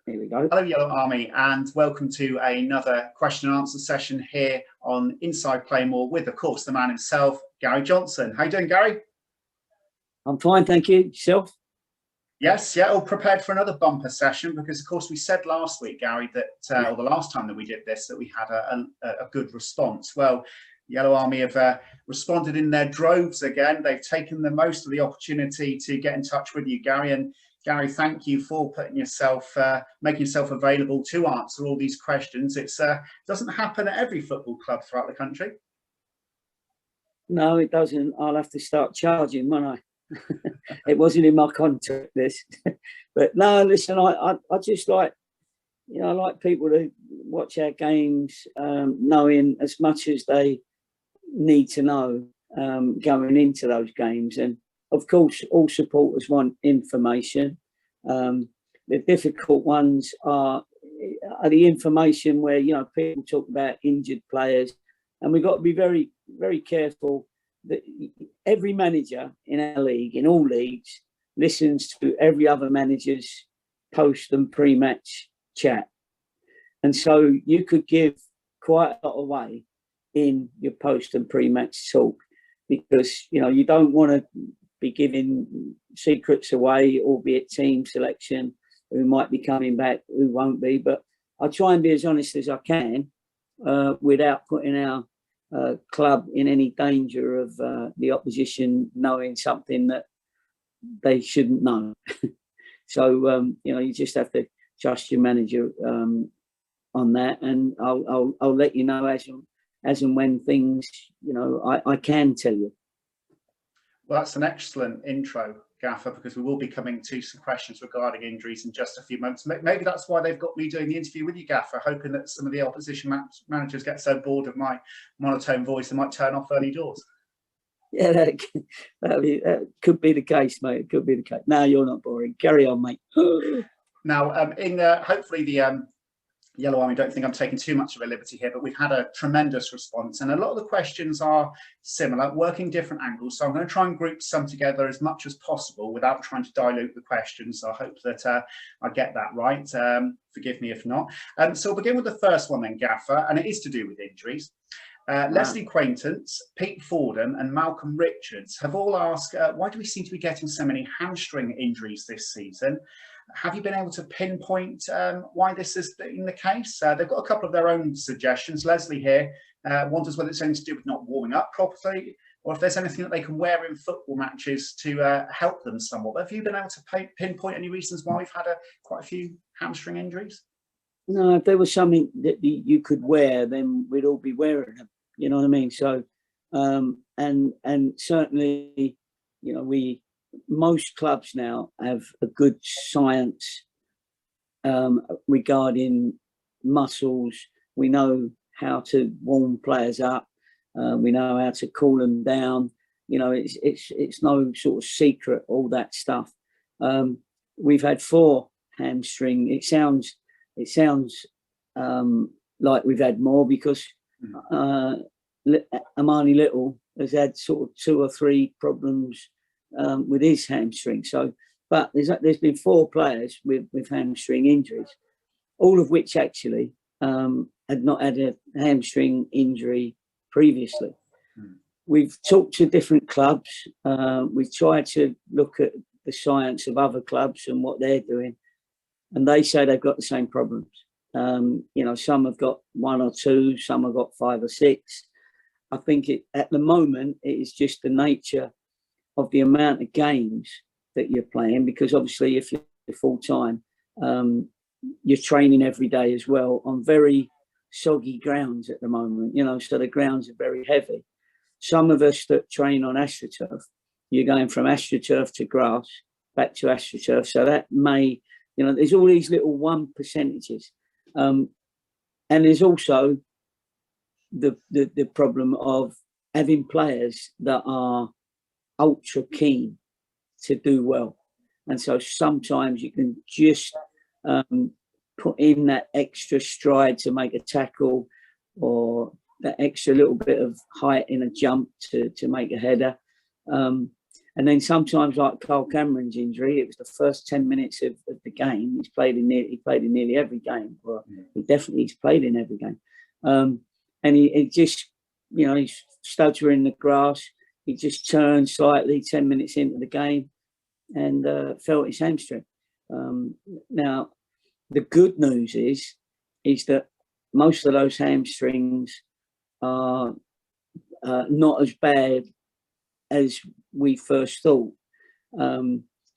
Here we go. Hello, Yellow Army, and welcome to another question and answer session here on Inside Plainmoor with, of course, the man himself, Gary Johnson. How you doing, Gary? I'm fine, thank you. Yourself? Yes, yeah, all prepared for another bumper session because, of course, we said last week, Gary, that, or the last time that we did this, that we had a good response. Well, Yellow Army have responded in their droves again. They've taken the most of the opportunity to get in touch with you, Gary. And Gary, thank you for putting yourself, making yourself available to answer all these questions. It doesn't happen at every football club throughout the country. No, it doesn't. I'll have to start charging, won't I? It wasn't in my contract, this. But no, listen, I just like, you know, I like people to watch our games, knowing as much as they need to know going into those games. And of course, all supporters want information. The difficult ones are the information where, you know, people talk about injured players, and we've got to be very, very careful that every manager in our league, in all leagues, listens to every other manager's post and pre-match chat. And so you could give quite a lot away in your post and pre-match talk because, you know, you don't want to be giving secrets away, albeit team selection, who might be coming back, who won't be. But I try and be as honest as I can without putting our club in any danger of the opposition knowing something that they shouldn't know. So you know, you just have to trust your manager on that, and I'll let you know as and when things, you know, I can tell you. Well, that's an excellent intro, Gaffer, because we will be coming to some questions regarding injuries in just a few moments. Maybe that's why they've got me doing the interview with you, Gaffer, hoping that some of the opposition managers get so bored of my monotone voice they might turn off early doors. Yeah, that could be the case, mate. It could be the case. No, you're not boring. Carry on, mate. Now, hopefully the Yellow Army don't think I'm taking too much of a liberty here, but we've had a tremendous response, and a lot of the questions are similar, working different angles. So I'm going to try and group some together as much as possible without trying to dilute the questions. So I hope that I get that right. Forgive me if not. So we'll begin with the first one then, Gaffer, and it is to do with injuries. Leslie Quaintance, Pete Fordham and Malcolm Richards have all asked, why do we seem to be getting so many hamstring injuries this season? Have you been able to pinpoint why this has been the case? They've got a couple of their own suggestions. Leslie here wonders whether it's anything to do with not warming up properly, or if there's anything that they can wear in football matches to help them somewhat. But have you been able to pinpoint any reasons why we've had quite a few hamstring injuries? No, if there was something that you could wear, then we'd all be wearing them. You know what I mean? So, and certainly, you know, most clubs now have a good science regarding muscles. We know how to warm players up. We know how to cool them down. You know, it's no sort of secret, all that stuff. We've had 4 hamstring. It sounds like we've had more because Amani Little has had sort of 2 or 3 problems with his hamstring. So, but there's been 4 players with hamstring injuries, all of which actually had not had a hamstring injury previously. We've talked to different clubs. We've tried to look at the science of other clubs and what they're doing, and they say they've got the same problems. You know, some have got 1 or 2, some have got 5 or 6. I think at the moment it is just the nature of the amount of games that you're playing, because obviously if you're full time, you're training every day as well on very soggy grounds at the moment, you know, so the grounds are very heavy. Some of us that train on AstroTurf, you're going from AstroTurf to grass, back to AstroTurf. So that may, you know, there's all these little 1%. And there's also the problem of having players that are ultra keen to do well, and so sometimes you can just put in that extra stride to make a tackle, or that extra little bit of height in a jump to make a header, and And then sometimes, like Carl Cameron's injury, it was the first 10 minutes of the game. He played in nearly every game. Well, he's played in every game. And he just, his studs were in the grass. He just turned slightly 10 minutes into the game and felt his hamstring. Now, the good news is that most of those hamstrings are not as bad as we first thought.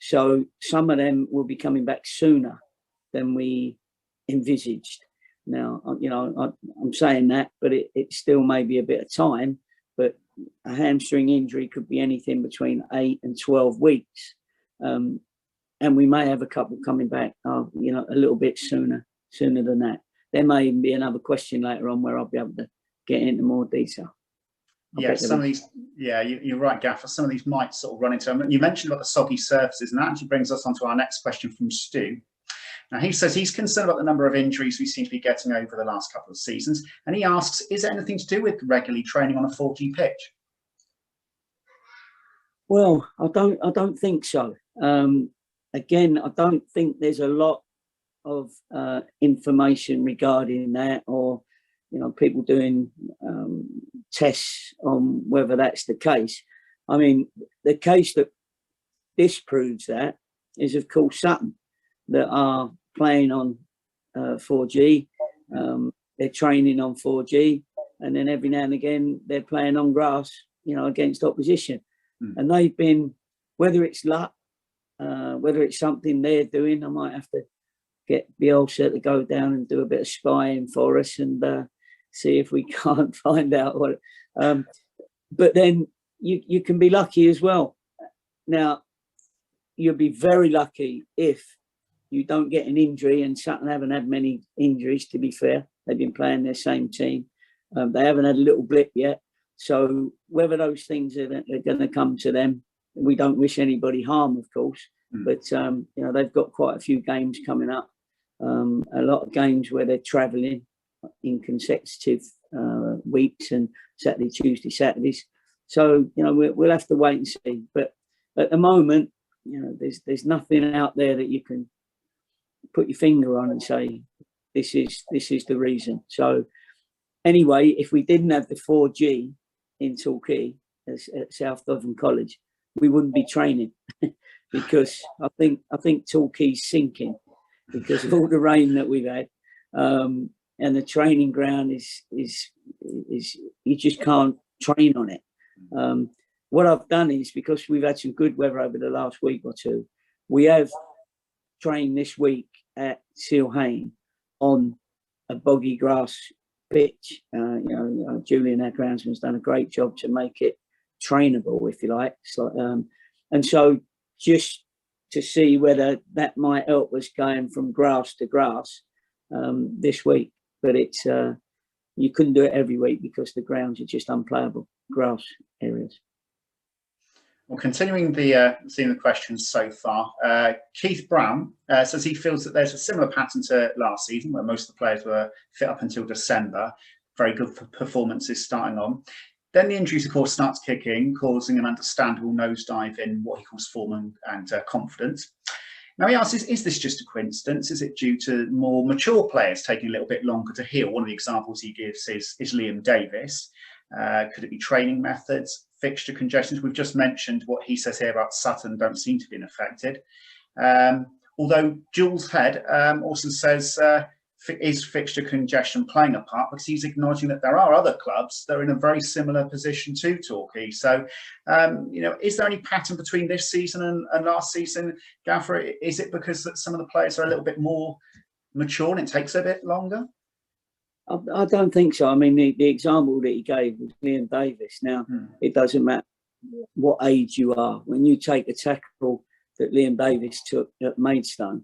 So some of them will be coming back sooner than we envisaged. Now, I'm saying that, but it still may be a bit of time. But a hamstring injury could be anything between 8 and 12 weeks. And we may have a couple coming back, a little bit sooner than that. There may even be another question later on where I'll be able to get into more detail. Yeah, some of these, you're right, Gaffer. Some of these might sort of run into them. You mentioned about the soggy surfaces, and that actually brings us on to our next question from Stu. Now, he says he's concerned about the number of injuries we seem to be getting over the last couple of seasons, and he asks, is there anything to do with regularly training on a 4G pitch? Well, I don't think so. Again, I don't think there's a lot of information regarding that, or people doing tests on whether that's the case. I mean, the case that disproves that is, of course, Sutton, that are playing on 4G. They're training on 4G, and then every now and again they're playing on grass, against opposition. And they've been, whether it's luck, whether it's something they're doing, I might have to get Bielsa to go down and do a bit of spying for us and see if we can't find out what. But then you can be lucky as well. Now, you'll be very lucky if you don't get an injury, and Sutton haven't had many injuries, to be fair. They've been playing their same team. They haven't had a little blip yet. So whether those things are going to come to them, we don't wish anybody harm, of course. But, they've got quite a few games coming up. A lot of games where they're travelling in consecutive weeks, and Saturday, Tuesday, Saturdays. So, we'll have to wait and see. But at the moment, there's nothing out there that you can put your finger on and say, this is the reason. So anyway, if we didn't have the 4G in Torquay at South Devon College, we wouldn't be training because I think Torquay's sinking because of all the rain that we've had. And the training ground is you just can't train on it. What I've done is, because we've had some good weather over the last week or two, we have trained this week at Sealhane on a boggy grass pitch. Julian, our groundsman's done a great job to make it trainable, if you like. So, and so just to see whether that might help us going from grass to grass this week. But it's you couldn't do it every week because the grounds are just unplayable grass areas. Well, continuing seeing the questions so far, Keith Brown says he feels that there's a similar pattern to last season, where most of the players were fit up until December. Very good performances starting on. Then the injuries, of course, start to kick in, causing an understandable nosedive in what he calls form and confidence. Now he asks, is this just a coincidence? Is it due to more mature players taking a little bit longer to heal? One of the examples he gives is Liam Davis. Could it be training methods, fixture congestions? We've just mentioned what he says here about Sutton don't seem to be affected. Although Jules Head also says, is fixture congestion playing a part? Because he's acknowledging that there are other clubs that are in a very similar position to Torquay. So, is there any pattern between this season and last season, Gaffer? Is it because that some of the players are a little bit more mature and it takes a bit longer? I don't think so. I mean, the example that he gave was Liam Davis. Now, it doesn't matter what age you are. When you take a tackle that Liam Davis took at Maidstone,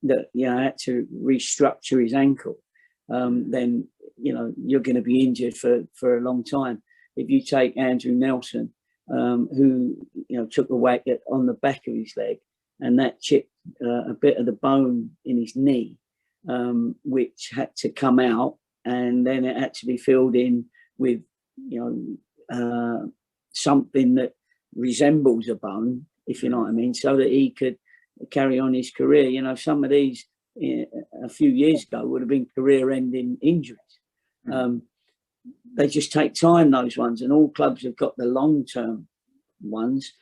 that had to restructure his ankle, then you're going to be injured for a long time. If you take Andrew Nelson, who took a whack on the back of his leg, and that chipped a bit of the bone in his knee, which had to come out, and then it had to be filled in with something that resembles a bone, if you know what I mean, so that he could carry on his career. You know, some of these a few years ago would have been career-ending injuries. They just take time, those ones, and all clubs have got the long-term ones.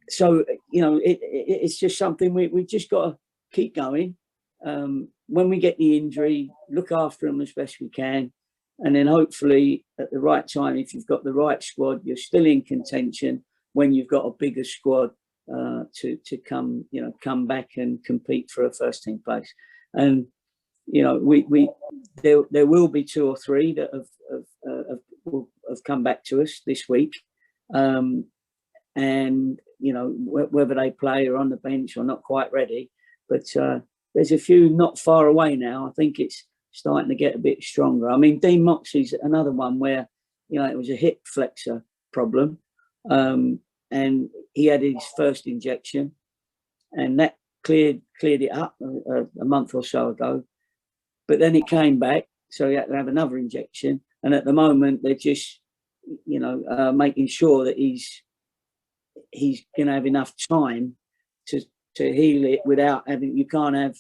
So, you know, it's just something we just got to keep going. When we get the injury, look after them as best we can. And then hopefully at the right time, if you've got the right squad, you're still in contention when you've got a bigger squad to come back and compete for a first team place. And, you know, there will be 2 or 3 that have come back to us this week. And, you know, whether they play or on the bench or not quite ready, but there's a few not far away now. I think it's starting to get a bit stronger. I mean, Dean Moxey's another one where, you know, it was a hip flexor problem, and he had his first injection, and that cleared it up a month or so ago. But then it came back, so he had to have another injection. And at the moment, they're just, you know, making sure that he's going to have enough time to heal it without having. You can't have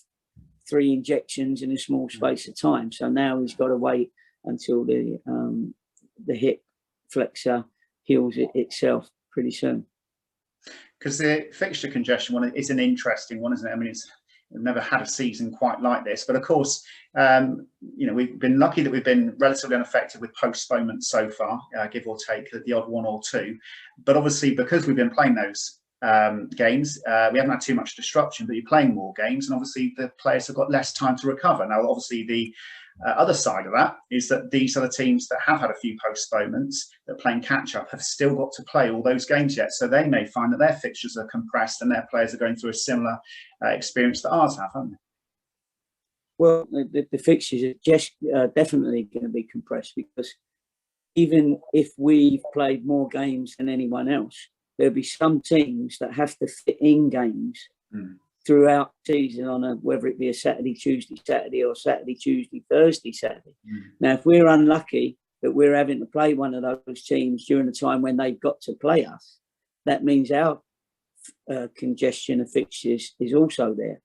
3 injections in a small space of time. So now he's got to wait until the hip flexor heals itself pretty soon. Because the fixture congestion one is an interesting one, isn't it? I mean, we've never had a season quite like this, but of course, you know, we've been lucky that we've been relatively unaffected with postponements so far, give or take the odd 1 or 2. But obviously, because we've been playing those games, we haven't had too much disruption, but you're playing more games, and obviously the players have got less time to recover. Now, obviously, the other side of that is that these are the teams that have had a few postponements, that playing catch-up, have still got to play all those games yet. So they may find that their fixtures are compressed and their players are going through a similar experience that ours have, haven't they? Well, the fixtures are just definitely going to be compressed, because even if we've played more games than anyone else, there'll be some teams that have to fit in games throughout the season on whether it be a Saturday, Tuesday, Saturday, or Saturday, Tuesday, Thursday, Saturday. Now, if we're unlucky that we're having to play one of those teams during the time when they've got to play us, that means our congestion of fixtures is also there.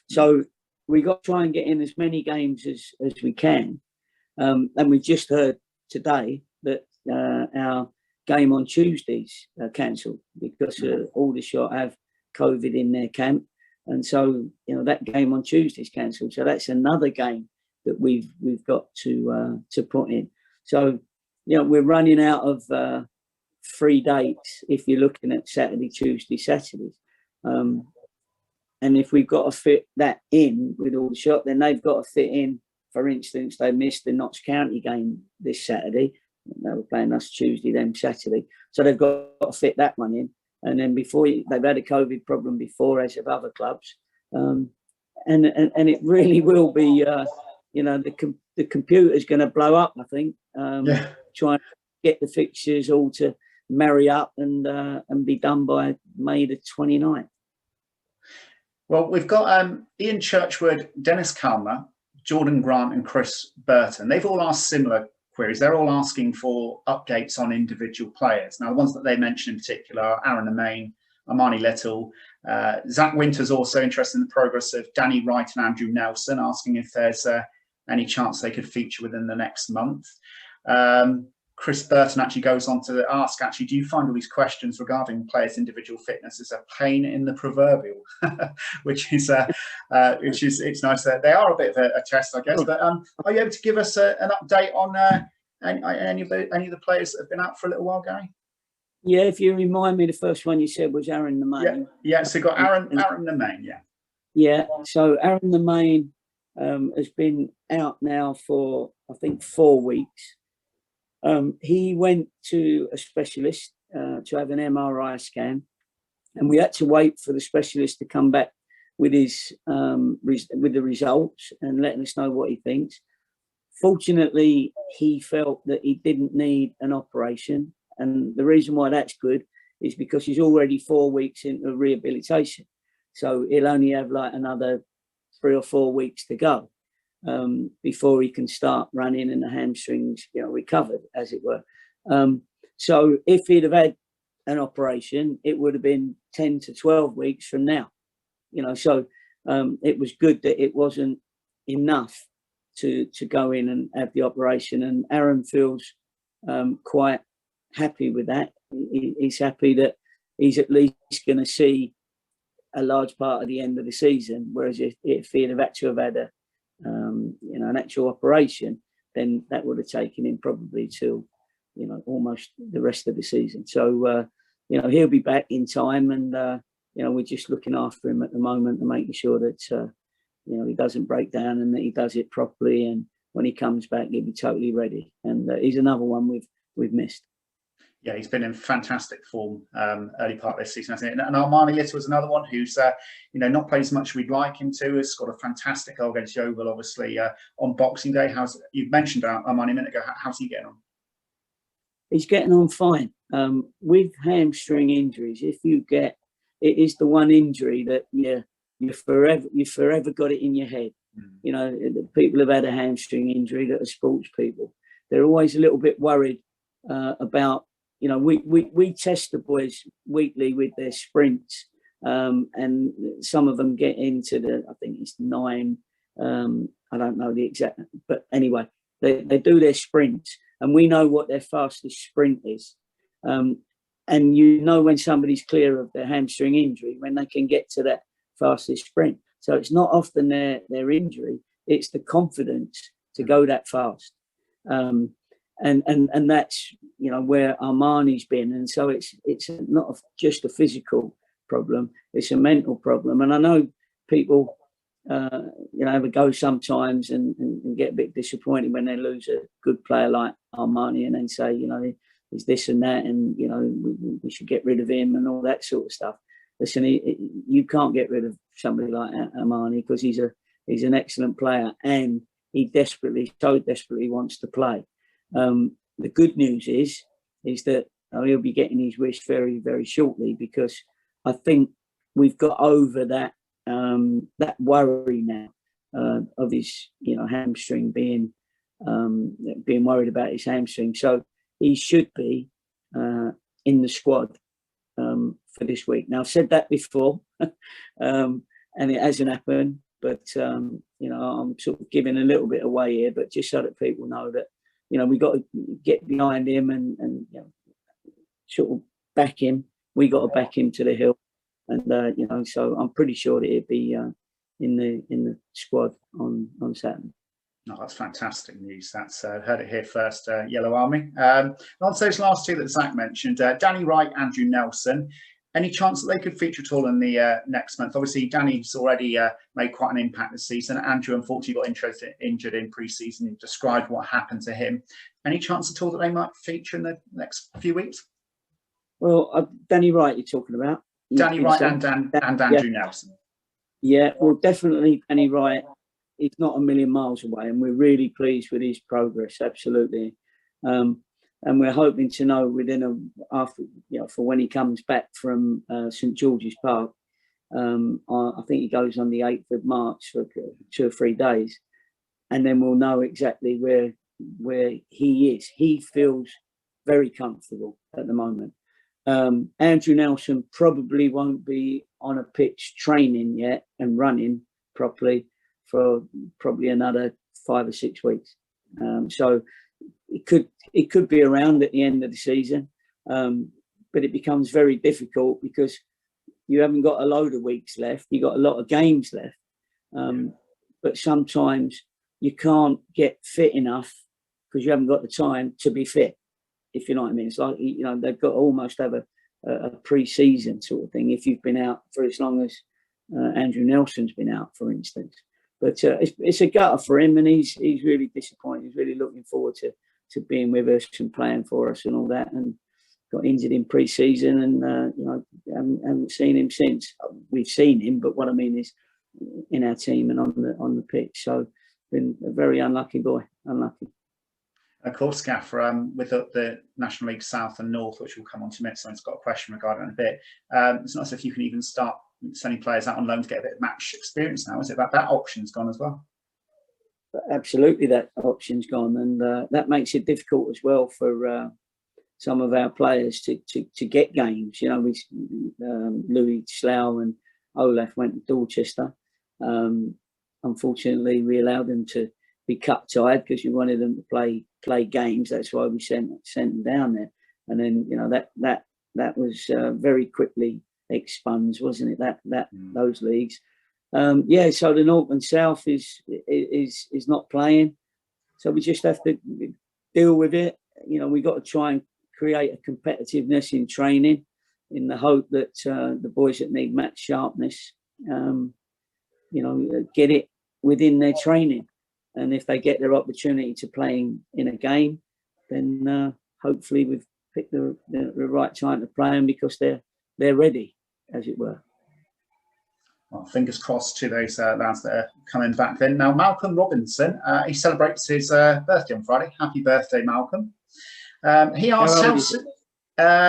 So we've got to try and get in as many games as we can. And we just heard today that our game on Tuesday's cancelled because Aldershot have COVID in their camp, and so, you know, that game on Tuesday's cancelled. So that's another game that we've got to put in. So, you know, we're running out of 3 dates if you're looking at Saturday, Tuesday, Saturdays. And if we've got to fit that in with Aldershot, then they've got to fit in. For instance, they missed the Notts County game this Saturday. They were playing us Tuesday, then Saturday. So they've got to fit that one in. And then they've had a COVID problem before, as have other clubs. And it really will be, you know, the computer's going to blow up, I think, trying to get the fixtures all to marry up and be done by May the 29th. Well, we've got Ian Churchwood, Dennis Calmer, Jordan Grant and Chris Burton. They've all asked similar queries. They're all asking for updates on individual players. Now, the ones that they mentioned in particular are Aaron Lemaine, Armani Little. Zach Winter's also interested in the progress of Danny Wright and Andrew Nelson, asking if there's any chance they could feature within the next month. Chris Burton actually goes on to ask, actually, do you find all these questions regarding players' individual fitness as a pain in the proverbial? which is it's nice that they are a bit of a test, I guess. But are you able to give us an update on any of the players that have been out for a little while, Gary? Yeah, if you remind me, the first one you said was Aaron Lemaine. Yeah. So you've got Aaron Lemaine, yeah. Yeah. So Aaron Lemaine has been out now for, I think, 4 weeks. He went to a specialist to have an MRI scan, and we had to wait for the specialist to come back with his with the results and letting us know what he thinks. Fortunately, he felt that he didn't need an operation, and the reason why that's good is because he's already 4 weeks into rehabilitation, so he'll only have like another 3 or 4 weeks to go before he can start running and the hamstrings, you know, recovered, as it were. So if he'd have had an operation, it would have been 10 to 12 weeks from now. So it was good that it wasn't enough to go in and have the operation. And Aaron feels quite happy with that. He's happy that he's at least going to see a large part of the end of the season. Whereas if he'd have had to have had an actual operation, then that would have taken him probably till almost the rest of the season. So he'll be back in time, and we're just looking after him at the moment and making sure that he doesn't break down and that he does it properly. And when he comes back, he'll be totally ready. And he's another one we've missed. Yeah, he's been in fantastic form early part of this season, hasn't he? And Armani Little is another one who's not played as much as we'd like him to. Has got a fantastic goal against Yeovil, obviously, on Boxing Day. You mentioned Armani a minute ago. How's he getting on? He's getting on fine. With hamstring injuries, if you get it, is the one injury that you forever got it in your head. People have had a hamstring injury that are sports people. They're always a little bit worried about. We test the boys weekly with their sprints, and some of them get into I think it's 9. I don't know the exact, but anyway, they do their sprints, and we know what their fastest sprint is. And when somebody's clear of their hamstring injury, when they can get to that fastest sprint. So it's not often their injury, it's the confidence to go that fast. And that's where Armani's been, and so it's not just a physical problem, it's a mental problem. And I know people have a go sometimes and get a bit disappointed when they lose a good player like Armani, and then say he's this and that, and we should get rid of him and all that sort of stuff. Listen, you can't get rid of somebody like Armani, because he's an excellent player, and he desperately wants to play. The good news is that he'll be getting his wish very, very shortly, because I think we've got over that worry now of his hamstring being worried about his hamstring. So he should be in the squad for this week. Now, I've said that before, and it hasn't happened, but I'm sort of giving a little bit away here, but just so that people know that we got to get behind him and sort of back him. We got to back him to the hill, and so I'm pretty sure that he'd be in the squad on Saturday. No, that's fantastic news. That's heard it here first, Yellow Army. On to those last two that Zach mentioned, Danny Wright, Andrew Nelson. Any chance that they could feature at all in the next month? Obviously, Danny's already made quite an impact this season. Andrew, unfortunately, got injured in pre-season. You described what happened to him. Any chance at all that they might feature in the next few weeks? Well, Danny Wright, you're talking about? Danny Wright and Andrew Nelson. Yeah, well, definitely Danny Wright. He's not a million miles away, and we're really pleased with his progress. Absolutely. And we're hoping to know for when he comes back from St George's Park. I think he goes on the 8th of March for 2 or 3 days, and then we'll know exactly where he is. He feels very comfortable at the moment. Andrew Nelson probably won't be on a pitch training yet and running properly for probably another 5 or 6 weeks. So it could be around at the end of the season, but it becomes very difficult because you haven't got a load of weeks left. You've got a lot of games left, but sometimes you can't get fit enough because you haven't got the time to be fit, if you know what I mean. It's like, they've got to almost have a pre-season sort of thing if you've been out for as long as Andrew Nelson's been out, for instance. But it's a gutter for him, and he's really disappointed. He's really looking forward to being with us and playing for us and all that, and got injured in pre-season, and haven't seen him since. We've seen him, but what I mean is in our team and on the pitch. So been a very unlucky boy, unlucky. Of course, Gaffer, with the National League South and North, which we'll come on to next, someone's got a question regarding it in a bit. It's not as if you can even start sending players out on loan to get a bit of match experience now, is it? That option's gone as well. Absolutely, that option's gone, and that makes it difficult as well for some of our players to get games. You know, Louis Slough and Olaf went to Dorchester. Unfortunately, we allowed them to be cup tied because we wanted them to play games. That's why we sent them down there. And then, you know, that was very quickly expunged, wasn't it? Those leagues. Yeah. So the North and South is not playing. So we just have to deal with it. You know, we got to try and create a competitiveness in training, in the hope that the boys that need match sharpness, you know, get it within their training. And if they get their opportunity to play in a game, then hopefully we've picked the right time to play them because they're ready, as it were. Well, fingers crossed to those lads that are coming back then. Now, Malcolm Robinson, he celebrates his birthday on Friday. Happy birthday, Malcolm. He asks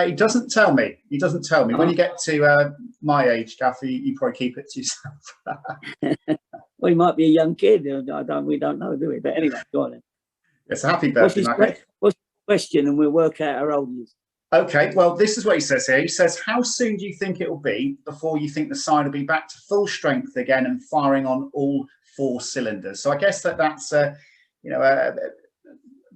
he doesn't tell me. He doesn't tell me. When you get to my age, Gaffer, you probably keep it to yourself. Well, he might be a young kid. We don't know, do we? But anyway, go on then. Yes, happy birthday, Malcolm. What's the question? And we'll work out how old he is. Okay, well, this is what he says here. He says, how soon do you think it will be before you think the side will be back to full strength again and firing on all 4 cylinders? So I guess that's you know,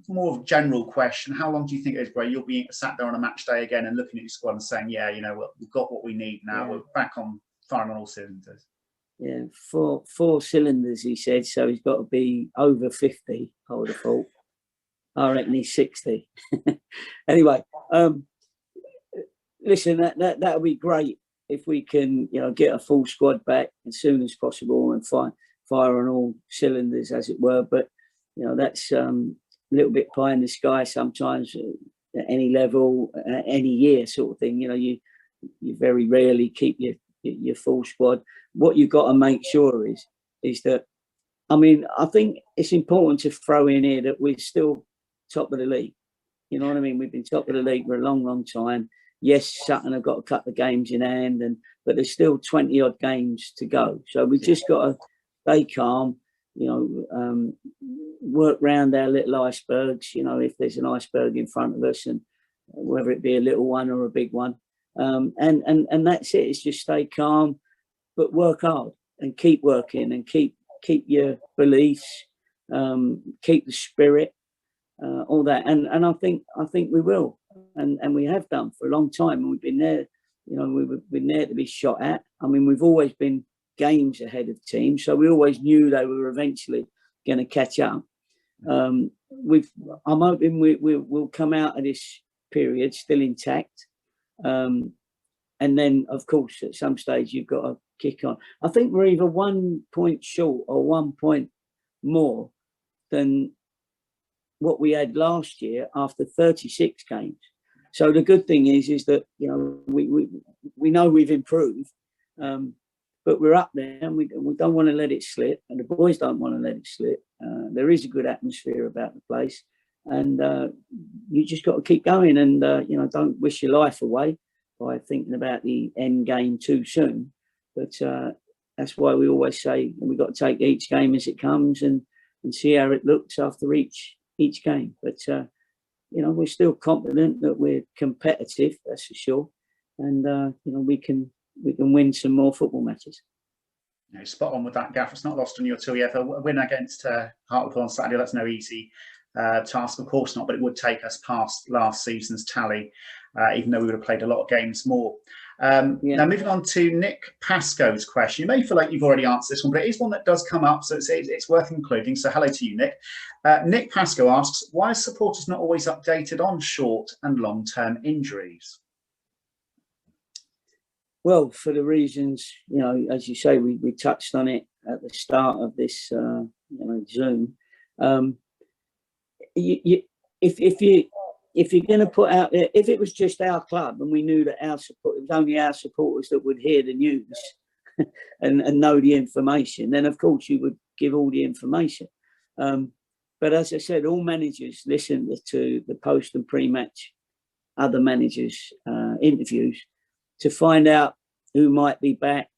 more of a general question. How long do you think it is where you'll be sat there on a match day again and looking at your squad and saying, yeah, you know, we've got what we need now. Yeah. We're back on firing on all cylinders. Yeah, four cylinders, he said. So he's got to be over 50, I would have thought. I reckon he's 60. Anyway, listen, that would be great if we can, you know, get a full squad back as soon as possible and fire on all cylinders, as it were. But, you know, that's a little bit pie in the sky sometimes at any level, any year sort of thing. You know, you very rarely keep your full squad. What you've got to make sure is that, I mean, I think it's important to throw in here that we're still top of the league. You know what I mean? We've been top of the league for a long, long time. Yes, Sutton have got a couple of games in hand, but there's still 20 odd games to go. So we've just got to stay calm, you know, work round our little icebergs, you know, if there's an iceberg in front of us, and whether it be a little one or a big one. And that's it. It's just stay calm, but work hard and keep working and keep your beliefs, keep the spirit, all that. And I think we will, and we have done for a long time. And we've been there, you know, we've been there to be shot at. I mean, we've always been games ahead of teams, so we always knew they were eventually going to catch up. I'm hoping we'll come out of this period still intact. And then, of course, at some stage, you've got to kick on. I think we're either 1 point short or 1 point more than what we had last year after 36 games. So the good thing is that, you know, we know we've improved, but we're up there, and we don't want to let it slip, and the boys don't want to let it slip. There is a good atmosphere about the place, and you just got to keep going, and you know, don't wish your life away by thinking about the end game too soon. But that's why we always say we've got to take each game as it comes and see how it looks after each game. But you know, we're still confident that we're competitive, that's for sure, and you know, we can win some more football matches. No, spot on with that, Gaff. It's not lost on you at all. Yeah, a win against Hartlepool on Saturday, that's no easy task, of course not, but it would take us past last season's tally, even though we would have played a lot of games more. Now, moving on to Nick Pascoe's question. You may feel like you've already answered this one, but it is one that does come up, so it's worth including. So hello to you, Nick. Nick Pascoe asks, why are supporters not always updated on short and long-term injuries? Well, for the reasons, you know, as you say, we touched on it at the start of this, you know, Zoom. If you're going to put out there, if it was just our club and we knew that it was only our supporters that would hear the news and know the information, then of course you would give all the information. But as I said, all managers listen to the post and pre-match other managers' interviews to find out who might be back,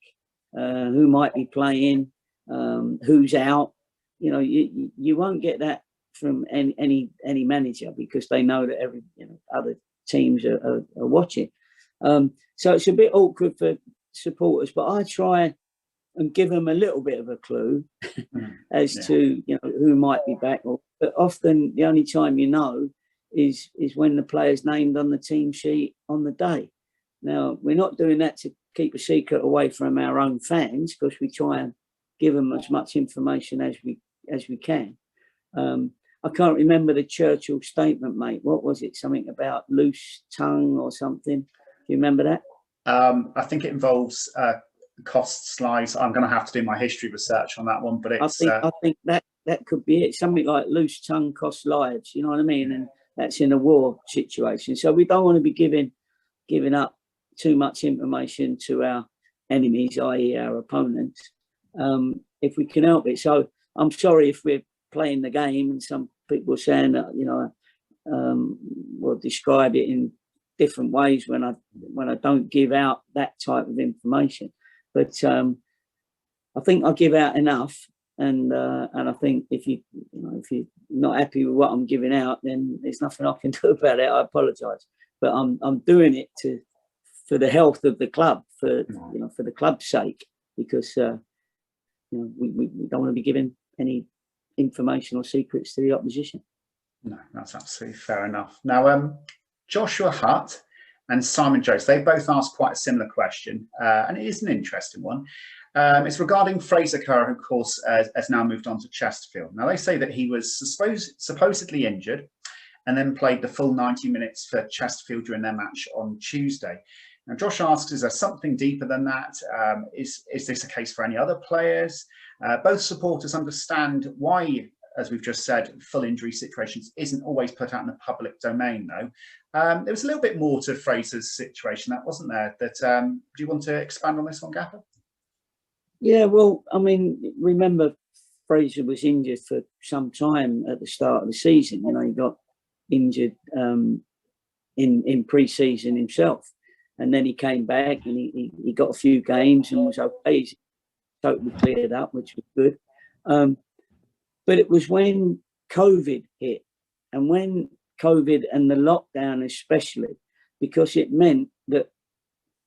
who might be playing, who's out. You know, you won't get that from any manager, because they know that other teams are watching. So it's a bit awkward for supporters, but I try and give them a little bit of a clue as to who might be back. But often the only time is when the player's named on the team sheet on the day. Now, we're not doing that to keep a secret away from our own fans, because we try and give them as much information as we can. I can't remember the Churchill statement, mate. What was it? Something about loose tongue or something? Do you remember that? I think it involves costs lies. I'm going to have to do my history research on that one, but it's. I think that could be it. Something like loose tongue costs lives. You know what I mean? And that's in a war situation. So we don't want to be giving up too much information to our enemies, i.e., our opponents, if we can help it. So I'm sorry if we're playing the game and some people are saying that will describe it in different ways when I don't give out that type of information. But I think I give out enough, and I think if you're not happy with what I'm giving out, then there's nothing I can do about it. I apologise, but I'm doing it for the health of the club, for the club's sake, because we don't want to be giving any information or secrets to the opposition. No, that's absolutely fair enough. Now, Joshua Hutt and Simon Jones, they both asked quite a similar question, and it is an interesting one. It's regarding Fraser Kerr, who, of course, has now moved on to Chesterfield. Now, they say that he was supposedly injured and then played the full 90 minutes for Chesterfield during their match on Tuesday. Now, Josh asks, is there something deeper than that? Is this a case for any other players? Both supporters understand why, as we've just said, full injury situations isn't always put out in the public domain, though. There was a little bit more to Fraser's situation, that wasn't there? Do you want to expand on this one, Gaffer? Yeah, well, I mean, remember Fraser was injured for some time at the start of the season. He got injured in pre-season himself, and then he came back and he got a few games and was okay. He's totally cleared up, which was good. But it was when COVID hit, and when COVID and the lockdown especially, because it meant that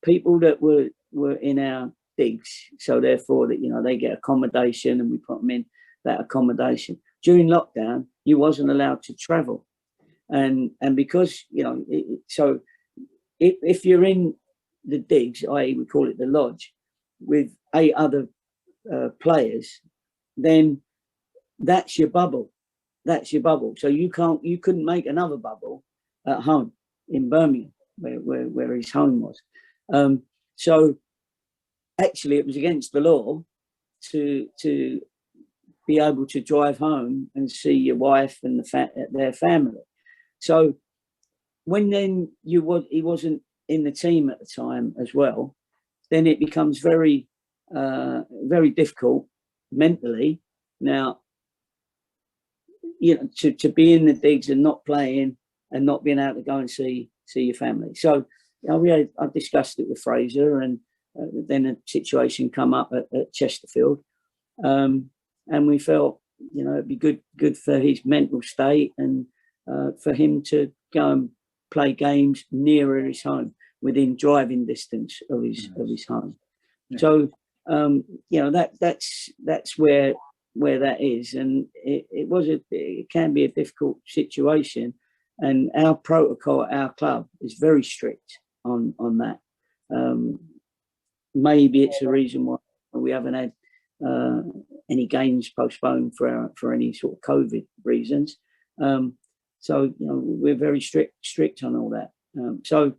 people that were in our digs, so therefore that they get accommodation and we put them in that accommodation. During lockdown, you wasn't allowed to travel, and because so if you're in the digs, i.e. we call it the lodge, with 8 other players, then that's your bubble. That's your bubble. So you couldn't make another bubble at home in Birmingham, where his home was. So actually, it was against the law to be able to drive home and see your wife and their family. So when then he wasn't in the team at the time as well, then it becomes very, very difficult mentally. Now, to be in the digs and not playing and not being able to go and see your family. So I discussed it with Fraser, and then a situation come up at Chesterfield, and we felt it'd be good for his mental state and for him to go and play games nearer his home, within driving distance of his home. Yeah. So that's where that is, and it can be a difficult situation, and our protocol at our club is very strict on that. Maybe it's a reason why we haven't had any games postponed for any sort of COVID reasons. So we're very strict on all that. So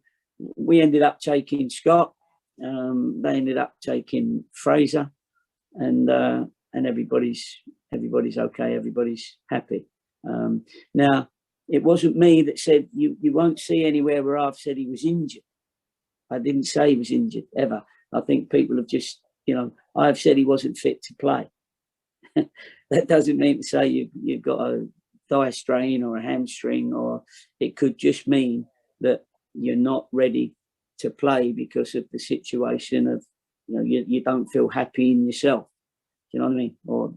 we ended up taking Scott. They ended up taking Fraser, and everybody's okay. Everybody's happy. Now, it wasn't me that said you won't see anywhere where I've said he was injured. I didn't say he was injured ever. I think people have just, I've said he wasn't fit to play. That doesn't mean to say you've got a thigh strain or a hamstring, or it could just mean that you're not ready to play because of the situation of, you don't feel happy in yourself. Do you know what I mean? Or,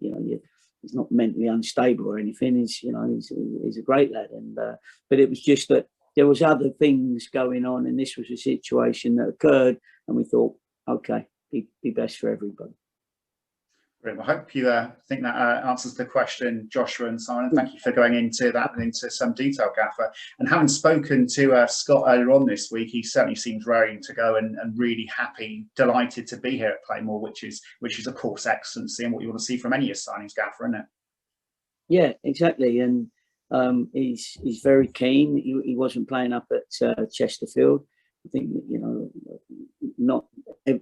he's not mentally unstable or anything. He's a great lad. And but it was just that there was other things going on, and this was a situation that occurred, and we thought, okay, be best for everybody. Great. Well, I hope you think that answers the question, Joshua and Simon. Thank you for going into that and into some detail, Gaffer. And having spoken to Scott earlier on this week, he certainly seems raring to go and really happy, delighted to be here at Plainmoor, which is of course excellency and what you want to see from any of your signings, Gaffer, isn't it? Yeah, exactly. And he's very keen. He wasn't playing up at Chesterfield. I think, you know, not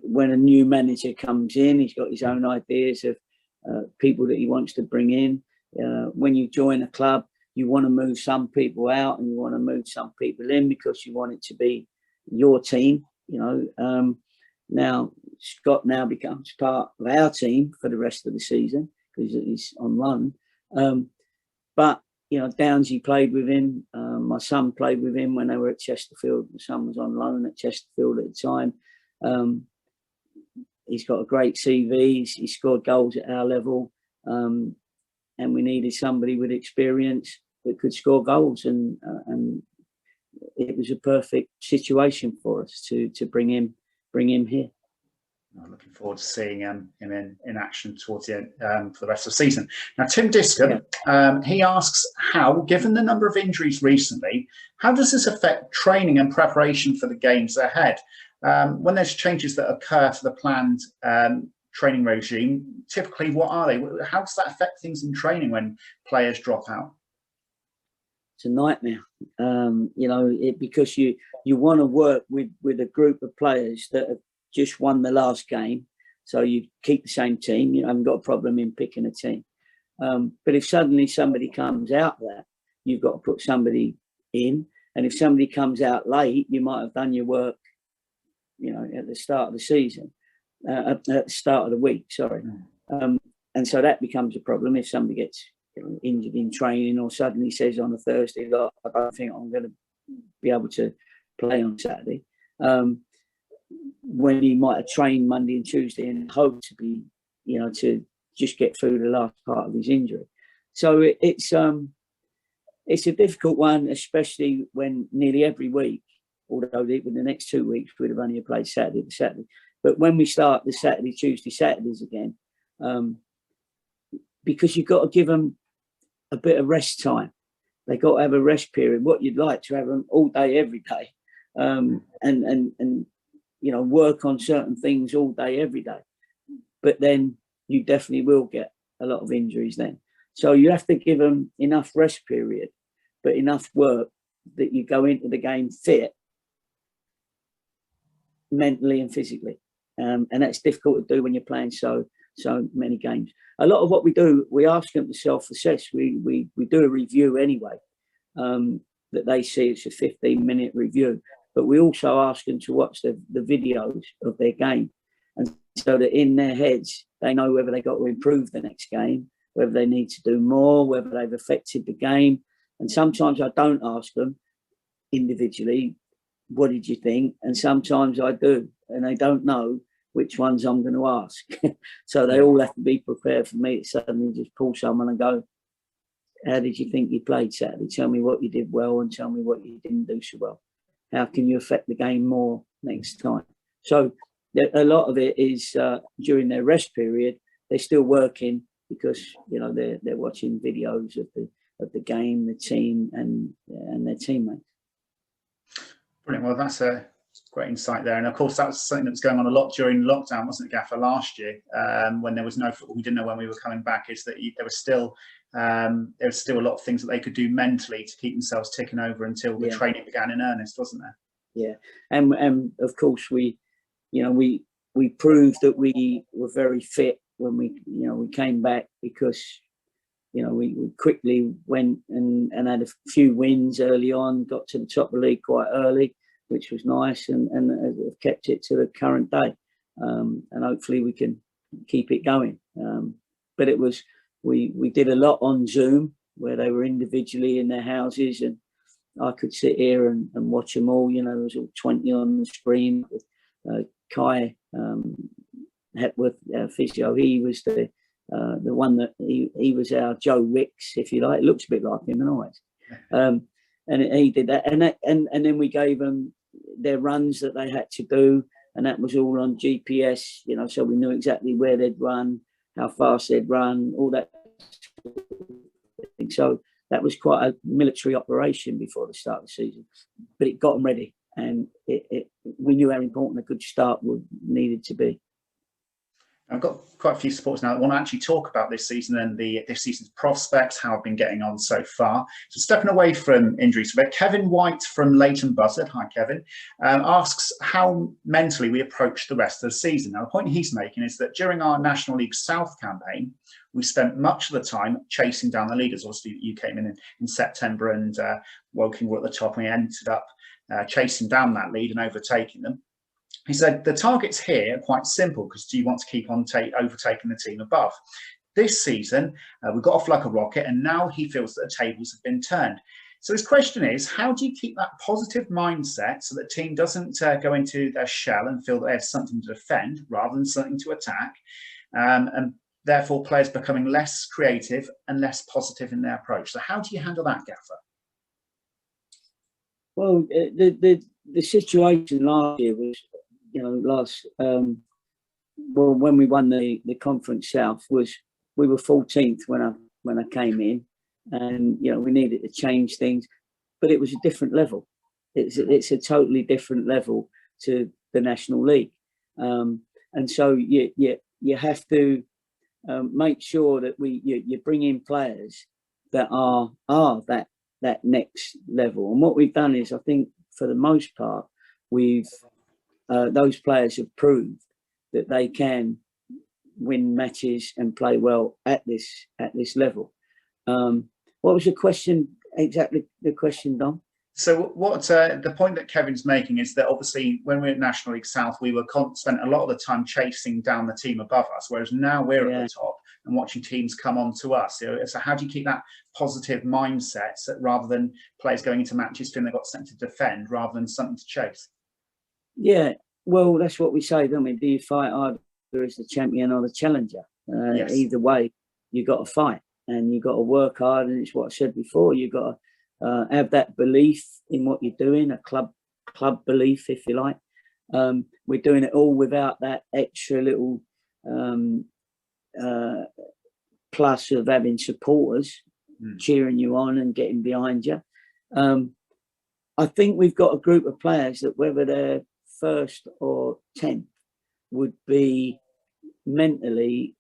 when a new manager comes in, he's got his own ideas of people that he wants to bring in. When you join a club, you want to move some people out and you want to move some people in because you want it to be your team. You know, now Scott now becomes part of our team for the rest of the season because he's on loan. But you know, Downsy played with him. My son played with him when they were at Chesterfield. My son was on loan at Chesterfield at the time. He's got a great CV. He scored goals at our level. And we needed somebody with experience that could score goals. And it was a perfect situation for us to bring him here. I'm looking forward to seeing him in action towards the end for the rest of the season. Now, Tim Discon, he asks how, given the number of injuries recently, how does this affect training and preparation for the games ahead? When there's changes that occur to the planned training regime, typically what are they? How does that affect things in training when players drop out? It's a nightmare, you know, because you want to work with a group of players that have just won the last game, so you keep the same team. You haven't got a problem in picking a team. But if suddenly somebody comes out of that, you've got to put somebody in. And if somebody comes out late, you might have done your work, you know, at the start of the season, at the start of the week, sorry. And so that becomes a problem if somebody gets, you know, injured in training or suddenly says on a Thursday, look, I don't think I'm going to be able to play on Saturday. When he might have trained Monday and Tuesday and hoped to be, you know, to just get through the last part of his injury. So it's a difficult one, especially when nearly every week, although the next 2 weeks we'd have only played Saturday to Saturday. But when we start the Saturday, Tuesday, Saturdays again, because you've got to give them a bit of rest time. They've got to have a rest period. What you'd like to have them all day, every day, and you know, work on certain things all day, every day. But then you definitely will get a lot of injuries then. So you have to give them enough rest period, but enough work that you go into the game fit mentally and physically. And that's difficult to do when you're playing so many games. A lot of what we do, we ask them to self-assess. We do a review anyway, that they see. It's a 15-minute review. But we also ask them to watch the videos of their game. And so that in their heads, they know whether they got to improve the next game, whether they need to do more, whether they've affected the game. And sometimes I don't ask them individually, what did you think? And sometimes I do, and they don't know which ones I'm going to ask. So they all have to be prepared for me to suddenly just pull someone and go, how did you think you played Saturday? Tell me what you did well and tell me what you didn't do so well. How can you affect the game more next time? So a lot of it is during their rest period, they're still working because, you know, they're watching videos of the game, the team, and their teammates. Brilliant. Well, that's a great insight there. And of course, that was something that was going on a lot during lockdown, wasn't it, Gaffer, last year, when there was no football. We didn't know when we were coming back. Is that there was still a lot of things that they could do mentally to keep themselves ticking over until the training began in earnest, wasn't there? Yeah, and of course we proved that we were very fit when we came back, because we quickly went and had a few wins early on, got to the top of the league quite early, which was nice, and have kept it to the current day, and hopefully we can keep it going. But it was we did a lot on Zoom where they were individually in their houses, and I could sit here and watch them all. There was all 20 on the screen with Kai Hepworth, physio. He was the one that he was our Joe Wicks, if you like. It looks a bit like him in eyes. and he did that, and then we gave them their runs that they had to do, and that was all on GPS, you know, so we knew exactly where they'd run, how fast they'd run, all that. So that was quite a military operation before the start of the season, but it got them ready, and we knew how important a good start needed to be. I've got quite a few supporters now that want to actually talk about this season and this season's prospects, how I've been getting on so far. So stepping away from injuries, but Kevin White from Leighton Buzzard, hi Kevin, asks how mentally we approach the rest of the season. Now the point he's making is that during our National League South campaign, we spent much of the time chasing down the leaders. Obviously you came in September and Woking were at the top, and we ended up chasing down that lead and overtaking them. He said, the targets here are quite simple because do you want to keep on overtaking the team above? This season, we got off like a rocket, and now he feels that the tables have been turned. So his question is, how do you keep that positive mindset so that the team doesn't go into their shell and feel that they have something to defend rather than something to attack, and therefore players becoming less creative and less positive in their approach? So how do you handle that, Gaffer? Well, the situation last year was, you know, well, when we won the Conference South, was we were 14th when I came in, and you know we needed to change things, but it was a different level. It's a totally different level to the National League, and so you have to make sure that you bring in players that are that next level. And what we've done is, I think for the most part, those players have proved that they can win matches and play well at this level. What was the question exactly? The question, Dom? So what the point that Kevin's making is that obviously when we were at National League South, we were spent a lot of the time chasing down the team above us, whereas now we're at the top and watching teams come on to us. So how do you keep that positive mindset rather than players going into matches feeling they've got something to defend rather than something to chase? Yeah, well, that's what we say, don't we? Do you fight either as the champion or the challenger? Yes. Either way, you've got to fight and you've got to work hard. And it's what I said before, you've got to have that belief in what you're doing, a club belief, if you like. We're doing it all without that extra little plus of having supporters cheering you on and getting behind you. I think we've got a group of players that, whether they're first or 10th, would be mentally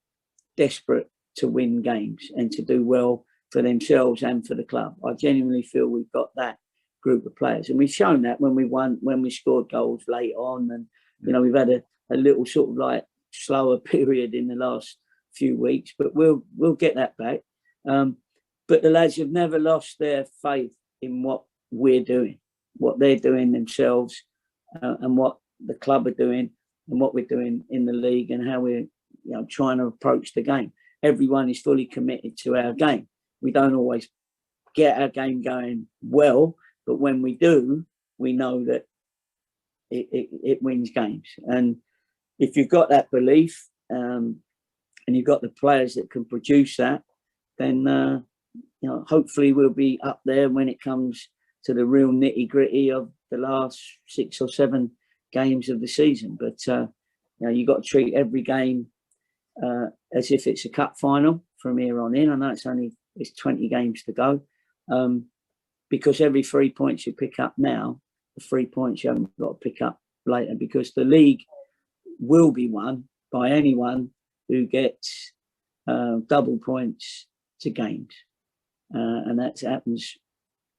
desperate to win games and to do well for themselves and for the club. I genuinely feel we've got that group of players, and we've shown that when we scored goals late on, and you know we've had a little sort of like slower period in the last few weeks, but we'll get that back. But the lads have never lost their faith in what we're doing, what they're doing themselves, and what the club are doing and what we're doing in the league, and how we're trying to approach the game. Everyone is fully committed to our game. We don't always get our game going well, but when we do, we know that it wins games. And if you've got that belief and you've got the players that can produce that, then hopefully we'll be up there when it comes to the real nitty gritty of the last 6 or 7 games of the season. But you've got to treat every game as if it's a cup final from here on in. I know it's 20 games to go, because every 3 points you pick up now, the 3 points you haven't got to pick up later, because the league will be won by anyone who gets double points to games, and that happens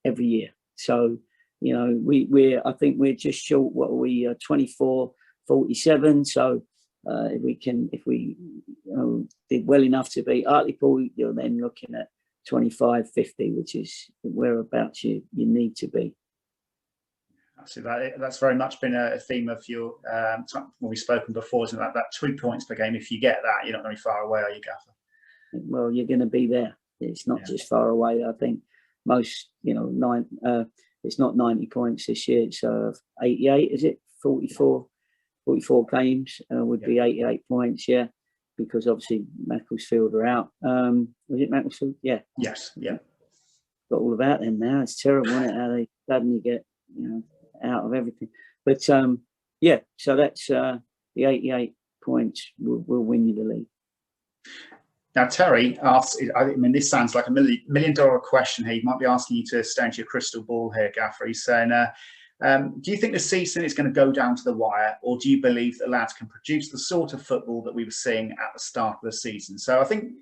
every year. So I think we're just short. What are we? 24-47. So if we did well enough to beat Hartlepool, you're then looking at 25-50, which is whereabouts you need to be. So that's very much been a theme of your when we've spoken before, isn't it? That 2 points per game. If you get that, you're not very far away, are you, Gaffer? Well, you're going to be there. It's not just far away. I think most, it's not 90 points this year. It's 88, is it? 44 games would be 88 points, because obviously Macclesfield are out. Was it Macclesfield? Yeah. Yes, yeah. got all about them now. It's terrible, isn't it, how they suddenly get, you know, out of everything. But yeah, so that's the 88 points will win you the league. Now, Terry asks, I mean, this sounds like a million dollar question here. He might be asking you to stare into your crystal ball here, Gaffer. He's saying, do you think the season is going to go down to the wire, or do you believe that lads can produce the sort of football that we were seeing at the start of the season? So I think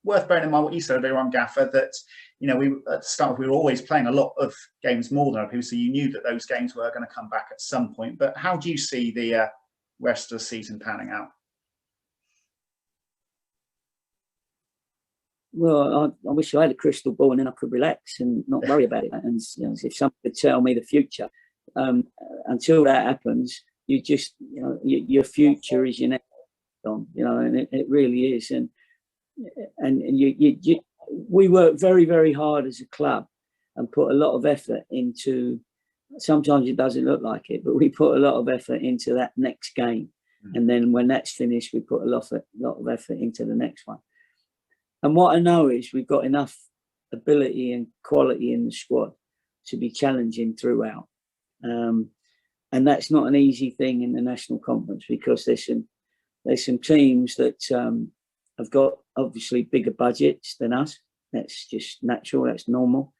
worth bearing in mind what you said earlier on, Gaffer, that, you know, at the start we were always playing a lot of games more than other people, so you knew that those games were going to come back at some point. But how do you see the rest of the season panning out? Well, I wish I had a crystal ball and then I could relax and not worry about it. And you know, if someone could tell me the future, until that happens, you just, you know, your future is your next on, you know, and it really is. And we work very, very hard as a club and put a lot of effort into. Sometimes it doesn't look like it, but we put a lot of effort into that next game, and then when that's finished, we put a lot of effort into the next one. And what I know is we've got enough ability and quality in the squad to be challenging throughout. And that's not an easy thing in the National Conference, because there's some teams that have got obviously bigger budgets than us. That's just natural, that's normal.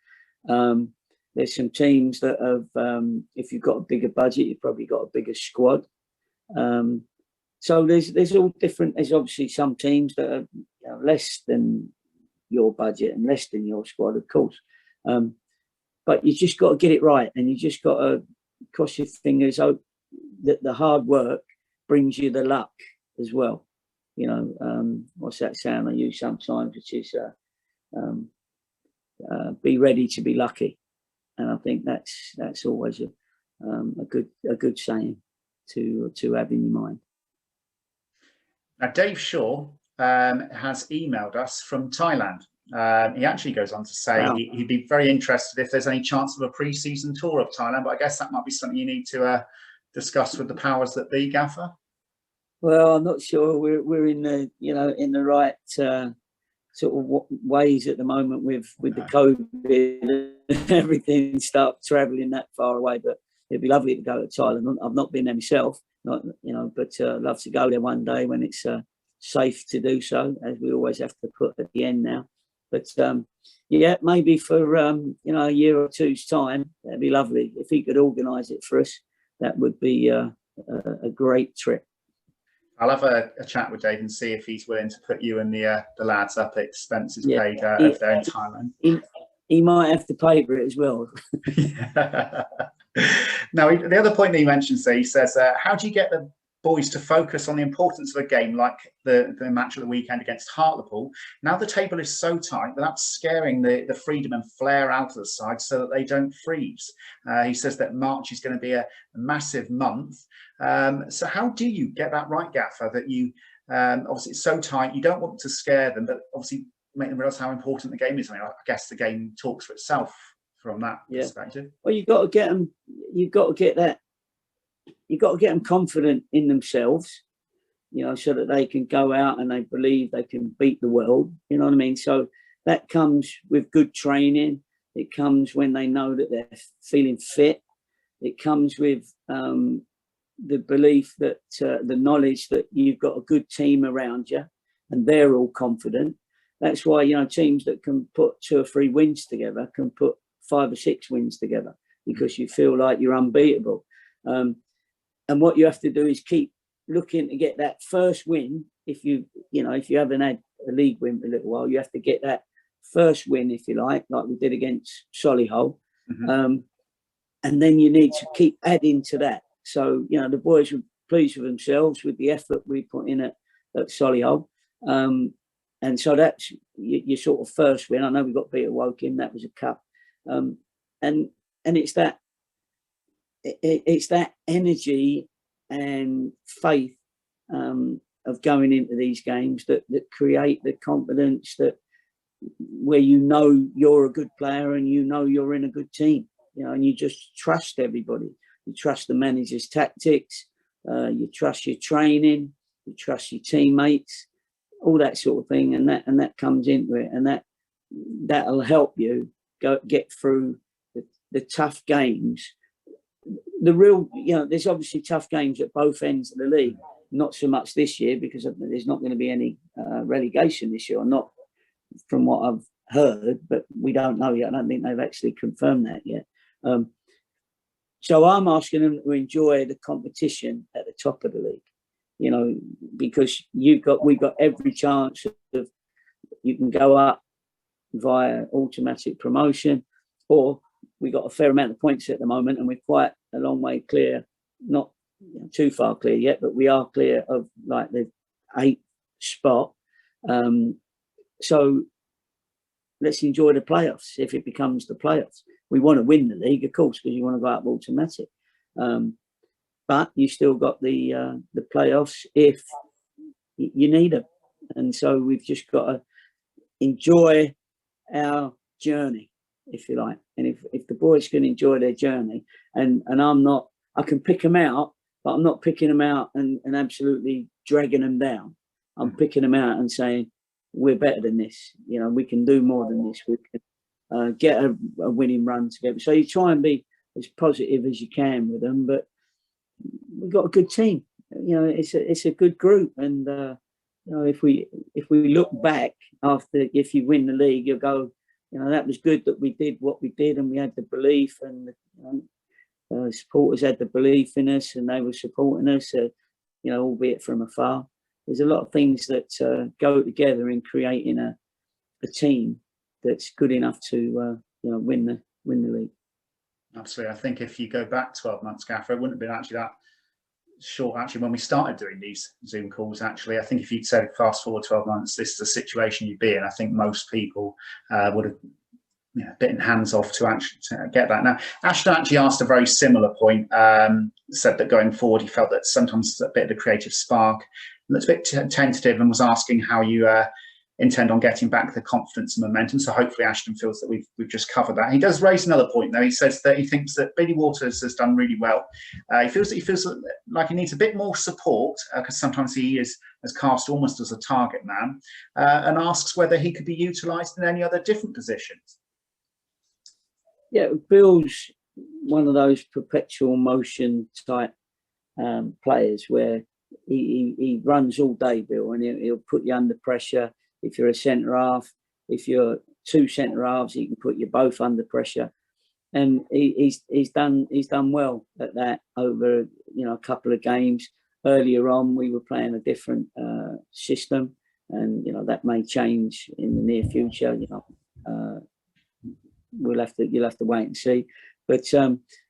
There's some teams that have, if you've got a bigger budget, you've probably got a bigger squad. So there's all different. There's obviously some teams that are, you know, less than your budget and less than your squad, of course. But you just got to get it right, and you just got to cross your fingers, hope that the hard work brings you the luck as well. You know, what's that sound I use sometimes, which is be ready to be lucky. And I think that's always a good saying to have in your mind. Now, Dave Shaw has emailed us from Thailand. He actually goes on to say he'd be very interested if there's any chance of a pre-season tour of Thailand, but I guess that might be something you need to discuss with the powers that be, Gaffer. Well, I'm not sure we're in the, you know, in the right sort of ways at the moment with the COVID and everything, start travelling that far away. But it'd be lovely to go to Thailand. I've not been there myself, not, you know, but I'd love to go there one day when it's safe to do so, as we always have to put at the end now. But yeah, maybe for you know, a year or two's time, that'd be lovely. If he could organise it for us, that would be a great trip. I'll have a chat with Dave and see if he's willing to put you and the lads up at expenses paid if they're in Thailand. He might have to pay for it as well. Now, the other point that he mentions there, he says, how do you get the boys to focus on the importance of a game like the match of the weekend against Hartlepool? Now the table is so tight that that's scaring the freedom and flair out of the side so that they don't freeze. He says that March is going to be a massive month. So how do you get that right, Gaffer, that you, obviously it's so tight, you don't want to scare them, but obviously make them realise how important the game is. I mean, I guess the game talks for itself from that perspective. Well, you've got to get them, you've got to get them confident in themselves, you know, so that they can go out and they believe they can beat the world, you know what I mean? So that comes with good training. It comes when they know that they're feeling fit. It comes with the belief that, the knowledge that you've got a good team around you and they're all confident. That's why, you know, teams that can put 2 or 3 wins together can put 5 or 6 wins together, because you feel like you're unbeatable. And what you have to do is keep looking to get that first win. If you haven't had a league win for a little while, you have to get that first win, if you like we did against Solihull. And then you need to keep adding to that. So, you know, the boys were pleased with themselves with the effort we put in at Solihull. And so that's your sort of first win. I know we got beat at Woking, that was a cup. And it's that energy and faith of going into these games that create the confidence, that where you know you're a good player and you know you're in a good team, you know, and you just trust everybody. You trust the manager's tactics, you trust your training, you trust your teammates, all that sort of thing, and that comes into it, and that'll help you get through the tough games. The real, there's obviously tough games at both ends of the league. Not so much this year because there's not going to be any relegation this year, or not from what I've heard, but we don't know yet. I don't think they've actually confirmed that yet. So I'm asking them to enjoy the competition at the top of the league, because we got every chance of, you can go up via automatic promotion, or we got a fair amount of points at the moment, and we're quite a long way clear, not too far clear yet, but we are clear of like the 8th spot. So let's enjoy the playoffs if it becomes the playoffs. We want to win the league, of course, because you want to go up automatic. But you still got the playoffs if you need them. And so we've just got to enjoy our journey, if you like. And if the boys can enjoy their journey, and I can pick them out, but I'm not picking them out and absolutely dragging them down. I'm picking them out and saying, we're better than this. We can do more than this. We can get a winning run together. So you try and be as positive as you can with them, but we've got a good team. It's a good group. And, if we look back after, if you win the league, you'll go, that was good that we did what we did, and we had the belief, and supporters had the belief in us, and they were supporting us, albeit from afar. There's a lot of things that go together in creating a team that's good enough to win the league. Absolutely. I think if you go back 12 months, Gaffer, it wouldn't have been actually that short. Actually, when we started doing these Zoom calls, actually, I think if you'd said fast forward 12 months, this is a situation you'd be in, I think most people would have bitten hands off to actually get that. Now, Ashton actually asked a very similar point, said that going forward, he felt that sometimes a bit of the creative spark, that's a bit tentative, and was asking how you intend on getting back the confidence and momentum. So hopefully Ashton feels that we've just covered that. He does raise another point, though. He says that he thinks that Billy Waters has done really well. He feels like he needs a bit more support, because sometimes he is cast almost as a target man, and asks whether he could be utilised in any other different positions. Yeah, Bill's one of those perpetual motion type players where he runs all day, Bill, and he'll put you under pressure. If you're a centre half, if you're two centre halves, he can put you both under pressure. And he's done well at that over a couple of games. Earlier on, we were playing a different system, and that may change in the near future. You'll have to wait and see. But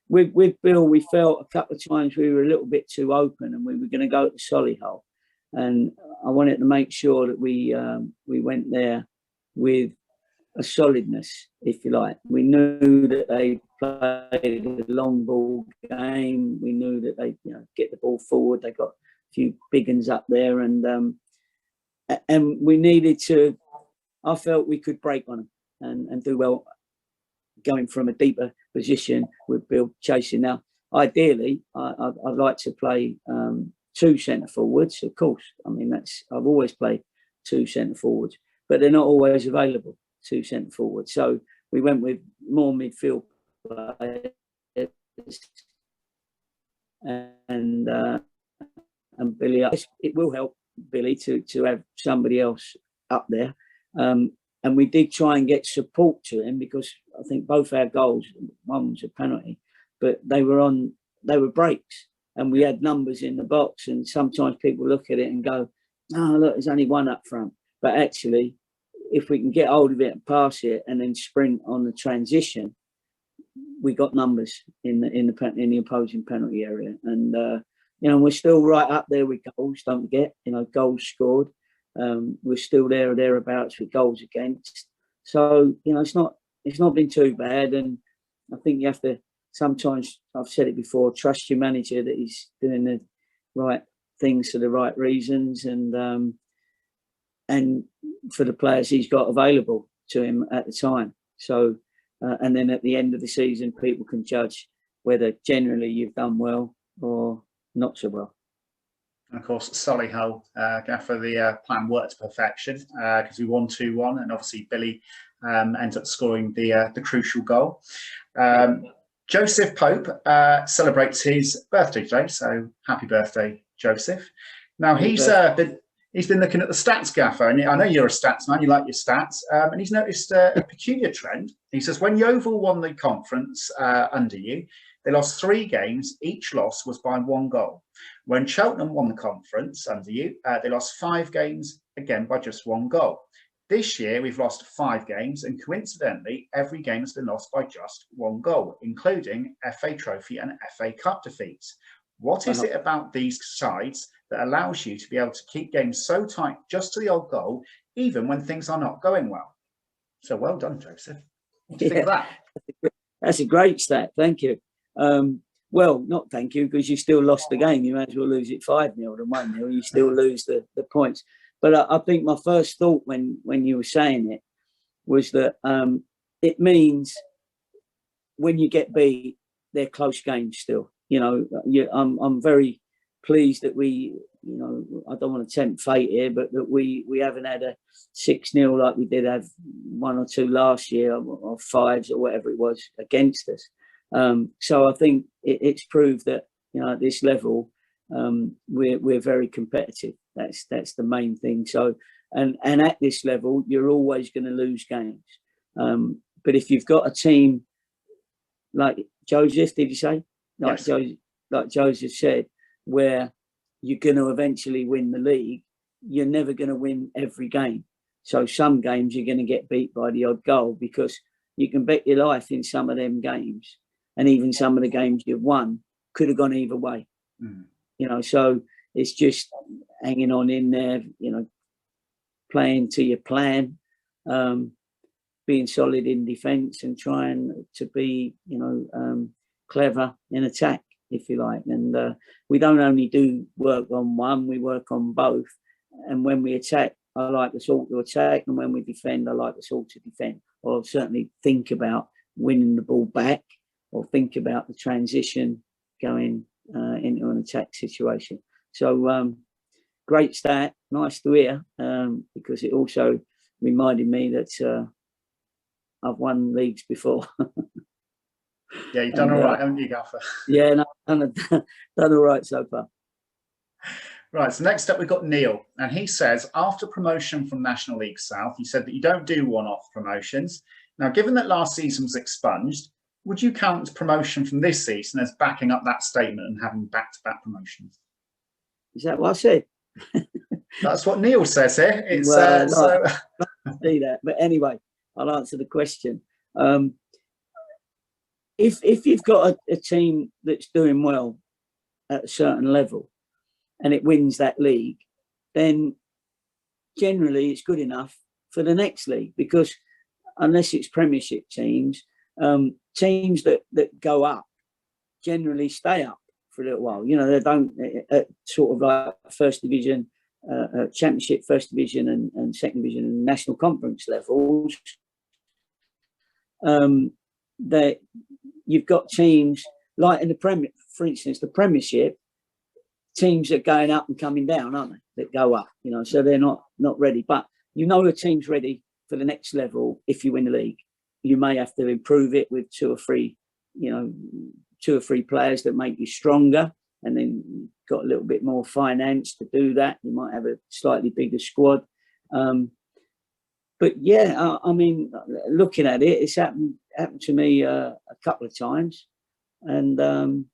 with Bill, we felt a couple of times we were a little bit too open, and we were going to go to Solihull. And I wanted to make sure that we went there with a solidness, if you like. We knew that they played a long ball game. We knew that they get the ball forward. They got a few big uns up there, and we needed to. I felt we could break on them and do well, going from a deeper position with Bill chasing. Now, ideally, I'd like to play two centre forwards, of course. I mean, I've always played two centre forwards, but they're not always available, two centre forwards. So we went with more midfield players, and Billy. It will help Billy to have somebody else up there. And we did try and get support to him, because I think both our goals, one was a penalty, but they were breaks, and we had numbers in the box. And sometimes people look at it and go, "Oh, look, there's only one up front." But actually, if we can get hold of it and pass it and then sprint on the transition, we got numbers in the opposing penalty area. And we're still right up there with goals. Don't forget, goals scored. We're still there or thereabouts with goals against. So it's not been too bad. And I think you have to sometimes, I've said it before, trust your manager that he's doing the right things for the right reasons, and for the players he's got available to him at the time. So and then at the end of the season, people can judge whether generally you've done well or not so well. And of course, Solihull, Gaffer, the plan worked to perfection, because we won 2-1, and obviously Billy ends up scoring the crucial goal. Joseph Pope celebrates his birthday today, so happy birthday, Joseph. Now he's been looking at the stats, Gaffer, and I know you're a stats man, you like your stats, and he's noticed a peculiar trend. He says when Yeovil won the conference under you, they lost 3 games, each loss was by 1 goal. When Cheltenham won the conference under you, they lost 5 games, again by just 1 goal. This year, we've lost 5 games, and coincidentally, every game has been lost by just 1 goal, including FA Trophy and FA Cup defeats. What is it about these sides that allows you to be able to keep games so tight just to the odd goal, even when things are not going well? So well done, Joseph. What do you think of that? That's a great stat. Thank you. Well, not thank you, because you still lost the game. You might as well lose it 5-0 than 1-0. You still lose the points. But I think my first thought when you were saying it was that it means when you get beat, they're close games still. You know, I'm very pleased that we, you know, I don't want to tempt fate here, but that we haven't had a 6-0 like we did have 1 or 2 last year, or 5s or whatever it was against us. So I think it's proved that, you know, at this level, we're very competitive. That's the main thing. So, and at this level, you're always going to lose games. But if you've got a team like Joseph, did you say? Like Yes. Like Joseph said, where you're going to eventually win the league, you're never going to win every game. So some games you're going to get beat by the odd goal, because you can bet your life in some of them games, and even some of the games you've won could have gone either way. You know, so it's just hanging on in there, you know, playing to your plan, being solid in defence, and trying to be, you know, clever in attack, if you like. And we don't only do work on one, we work on both. And when we attack, I like the sort to attack, and when we defend, I like the sort to defend, or certainly think about winning the ball back, or think about the transition going into an attack situation. So great stat, nice to hear, because it also reminded me that I've won leagues before. Yeah, you've done all right, haven't you, Gaffer? Yeah, no, done all right so far. Right, so next up we've got Neil, and he says, after promotion from National League South, you said that you don't do one-off promotions. Now, given that last season was expunged, would you count promotion from this season as backing up that statement and having back-to-back promotions? Is that what I said? That's what Neil says here. It's well, so. See that, but anyway, I'll answer the question. If you've got a team that's doing well at a certain level, and it wins that league, then generally it's good enough for the next league, because unless it's Premiership teams, teams that go up generally stay up for a little while. You know, they don't sort of like First Division, Championship, First Division, and Second Division, and National Conference levels. That you've got teams like in the Premier, for instance, the Premiership. Teams are going up and coming down, aren't they? That go up, you know, so they're not ready. But you know, the team's ready for the next level. If you win the league, you may have to improve it with 2 or 3, you know, 2 or 3 players that make you stronger, and then you've got a little bit more finance to do that. You might have a slightly bigger squad. But yeah, I mean, looking at it, it's happened to me a couple of times, and.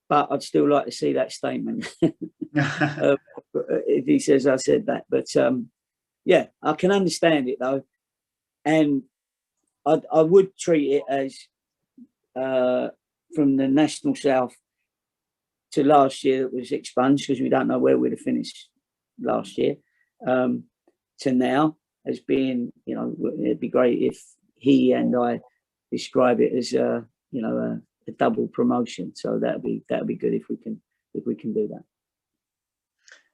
But I'd still like to see that statement. If he says I said that. But yeah, I can understand it though. And I would treat it as from the National South to last year that was expunged, because we don't know where we'd have finished last year, to now as being, you know, it'd be great if he and I describe it as, you know, a double promotion. So that'd be good if we can do that.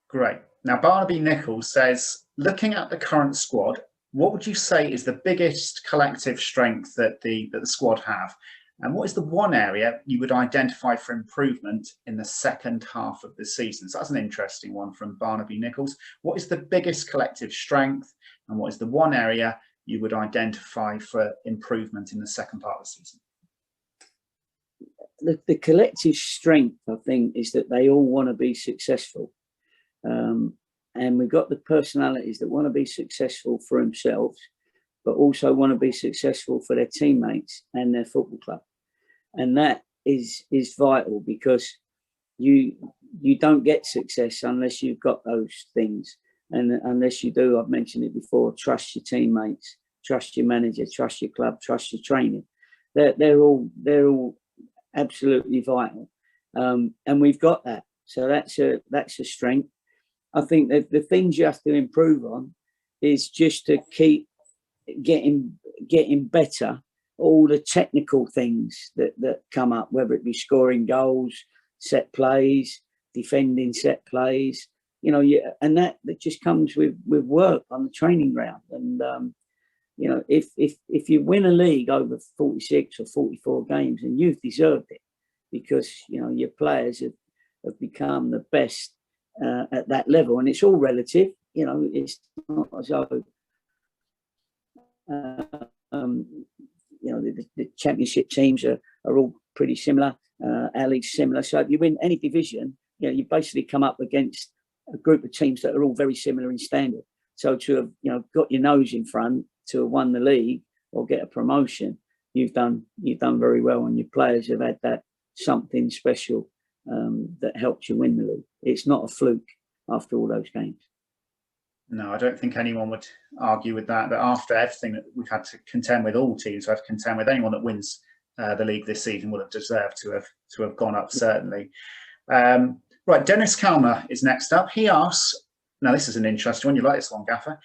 Great. Now Barnaby Nichols says, looking at the current squad, what would you say is the biggest collective strength that the squad have, and what is the one area you would identify for improvement in the second half of the season? So that's an interesting one from Barnaby Nichols. What is the biggest collective strength, and what is the one area you would identify for improvement in the second part of the season? The collective strength, I think, is that they all want to be successful. And we've got the personalities that want to be successful for themselves, but also want to be successful for their teammates and their football club. And that is vital, because you don't get success unless you've got those things. And unless you do, I've mentioned it before, trust your teammates, trust your manager, trust your club, trust your training. They're all absolutely vital. And we've got that. So that's a strength. I think that the things you have to improve on is just to keep getting better. All the technical things that come up, whether it be scoring goals, set plays, defending set plays, and that just comes with work on the training ground. And if you win a league over 46 or 44 games, and you've deserved it, because your players have become the best at that level, and it's all relative. It's not as though the championship teams are all pretty similar. Our league's similar. So if you win any division, you basically come up against a group of teams that are all very similar in standard. So to have got your nose in front, to have won the league or get a promotion, you've done very well, and your players have had that something special that helped you win the league. It's not a fluke after all those games. No, I don't think anyone would argue with that. That after everything that we've had to contend with, all teams have to contend with, anyone that wins the league this season would have deserved to have gone up, certainly. Right, Dennis Kalmer is next up. He asks, now this is an interesting one, you like this one, Gaffer.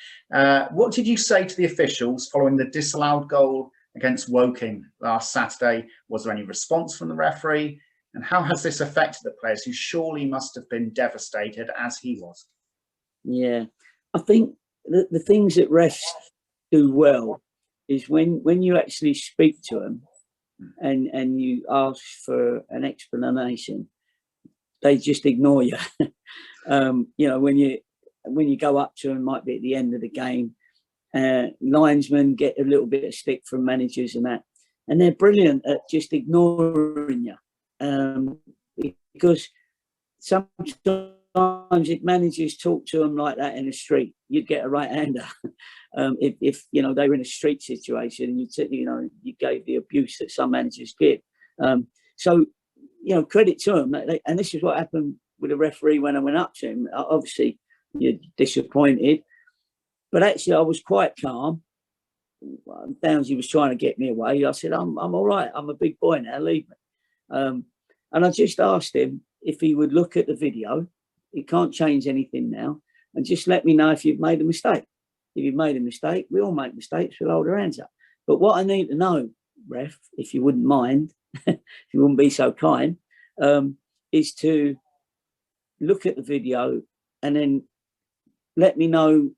What did you say to the officials following the disallowed goal against Woking last Saturday? Was there any response from the referee? And how has this affected the players, who surely must have been devastated, as he was? Yeah, I think the things that refs do well is when you actually speak to them and you ask for an explanation, they just ignore you. When you go up to them, might be at the end of the game, linesmen get a little bit of stick from managers and that, and they're brilliant at just ignoring you. Because sometimes if managers talk to them like that in the street, you'd get a right-hander. If they were in a street situation and you gave the abuse that some managers give. So credit to them. And this is what happened with the referee when I went up to him. Obviously, you're disappointed, but actually I was quite calm. Downsy was trying to get me away. I said, I'm all right. I'm a big boy now. Leave me. And I just asked him if he would look at the video. He can't change anything now, and just let me know if you've made a mistake. If you've made a mistake, we all make mistakes. We'll hold our hands up. But what I need to know, ref, if you wouldn't mind, if you wouldn't be so kind, is to look at the video and then let me know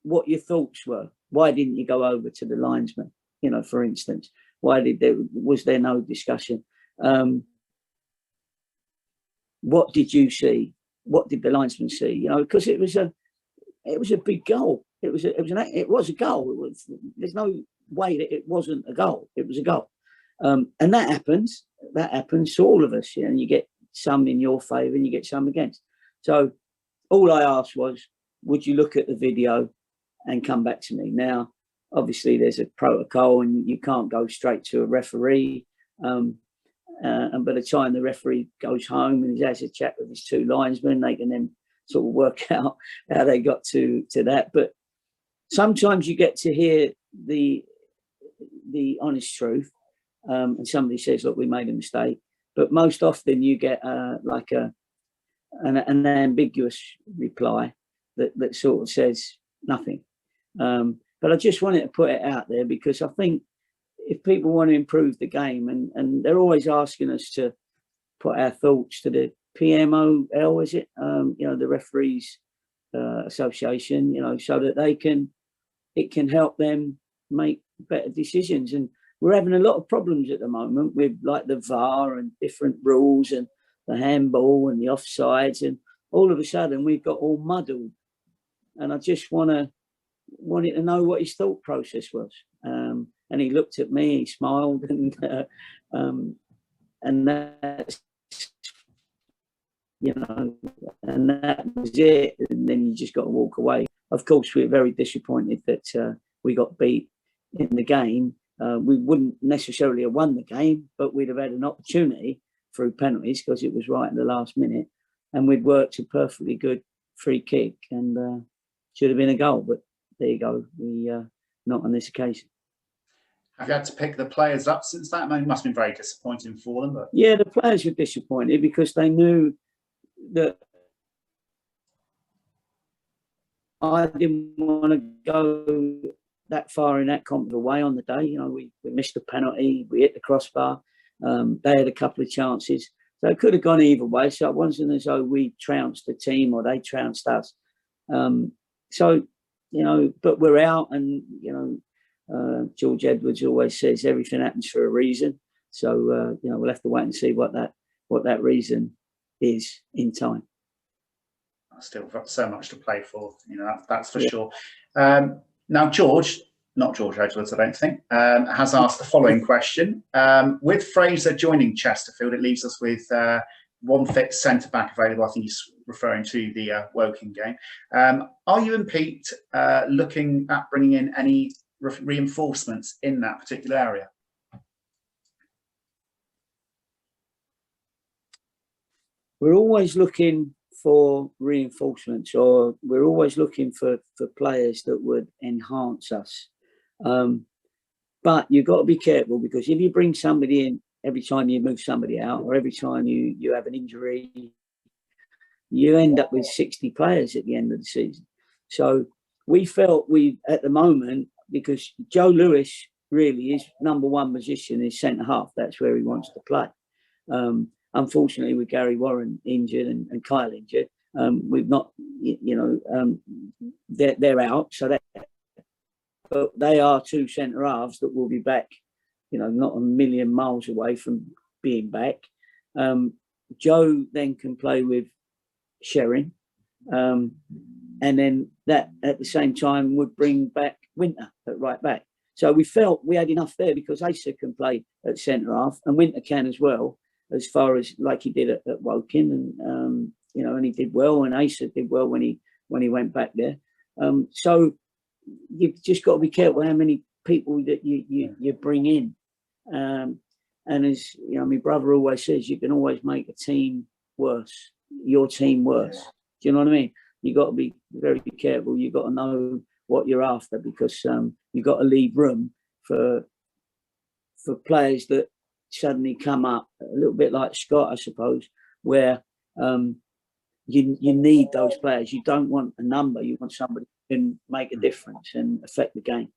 what your thoughts were. Why didn't you go over to the linesman? For instance, was there no discussion? What did you see? What did the linesman see? Because it was a big goal. It was a goal. There's no way that it wasn't a goal. It was a goal, and that happens. That happens to all of us. And you get some in your favour and you get some against. So all I asked was, would you look at the video and come back to me? Now, obviously, there's a protocol, and you can't go straight to a referee. And by the time the referee goes home and he has a chat with his two linesmen, they can then sort of work out how they got to that. But sometimes you get to hear the honest truth, and somebody says, look, we made a mistake. But most often you get an ambiguous reply that sort of says nothing. But I just wanted to put it out there, because I think if people want to improve the game, and they're always asking us to put our thoughts to the PMOL, is it? The Referees Association, so that it can help them make better decisions. And we're having a lot of problems at the moment with like the VAR and different rules and the handball and the offsides, and all of a sudden we've got all muddled. And I just want to wanted to know what his thought process was. And he looked at me, he smiled, and that's, you know, and that was it. And then you just got to walk away. Of course, we were very disappointed that we got beat in the game. We wouldn't necessarily have won the game, but we'd have had an opportunity through penalties because it was right in the last minute, and we'd worked a perfectly good free kick and should have been a goal. But there you go, we not on this occasion. Have you had to pick the players up since that? I mean, it must have been very disappointing for them. But yeah, the players were disappointed because they knew that I didn't want to go that far in that comfortable way on the day. You know, we missed a penalty, we hit the crossbar. They had a couple of chances, so it could have gone either way. So it wasn't as though we trounced the team or they trounced us. So, you know, but we're out, and you know, George Edwards always says everything happens for a reason. So you know, we'll have to wait and see what that reason is in time. Still so much to play for, you know, that's for sure. Now, George, not George Edwards, I don't think, has asked the following question. With Fraser joining Chesterfield, it leaves us with one fit centre-back available. I think he's referring to the Woking game. Are you and Pete looking at bringing in any reinforcements in that particular area? We're always looking for reinforcements, or we're always looking for players that would enhance us. But you've got to be careful, because if you bring somebody in every time you move somebody out, or every time you have an injury, you end up with 60 players at the end of the season. So we felt at the moment, because Joe Lewis really, his number one position is centre half. That's where he wants to play. Unfortunately, with Gary Warren injured and Kyle injured, we've not, you know, they're out. So but they are two centre halves that will be back, you know, not a million miles away from being back. Joe then can play with Sherrin, and then that at the same time would bring back Winter at right back. So we felt we had enough there, because Asa can play at centre half and Winter can as well, as far as like he did at Woking, and you know, and he did well, and Asa did well when he went back there. So you've just got to be careful how many people that you bring in. And as you know, my brother always says, you can always make a team worse, your team worse. Do you know what I mean? You got to be very careful. You got to know what you're after, because you got to leave room for players that suddenly come up, a little bit like Scott, I suppose, where you need those players. You don't want a number. You want somebody who can make a difference and affect the game.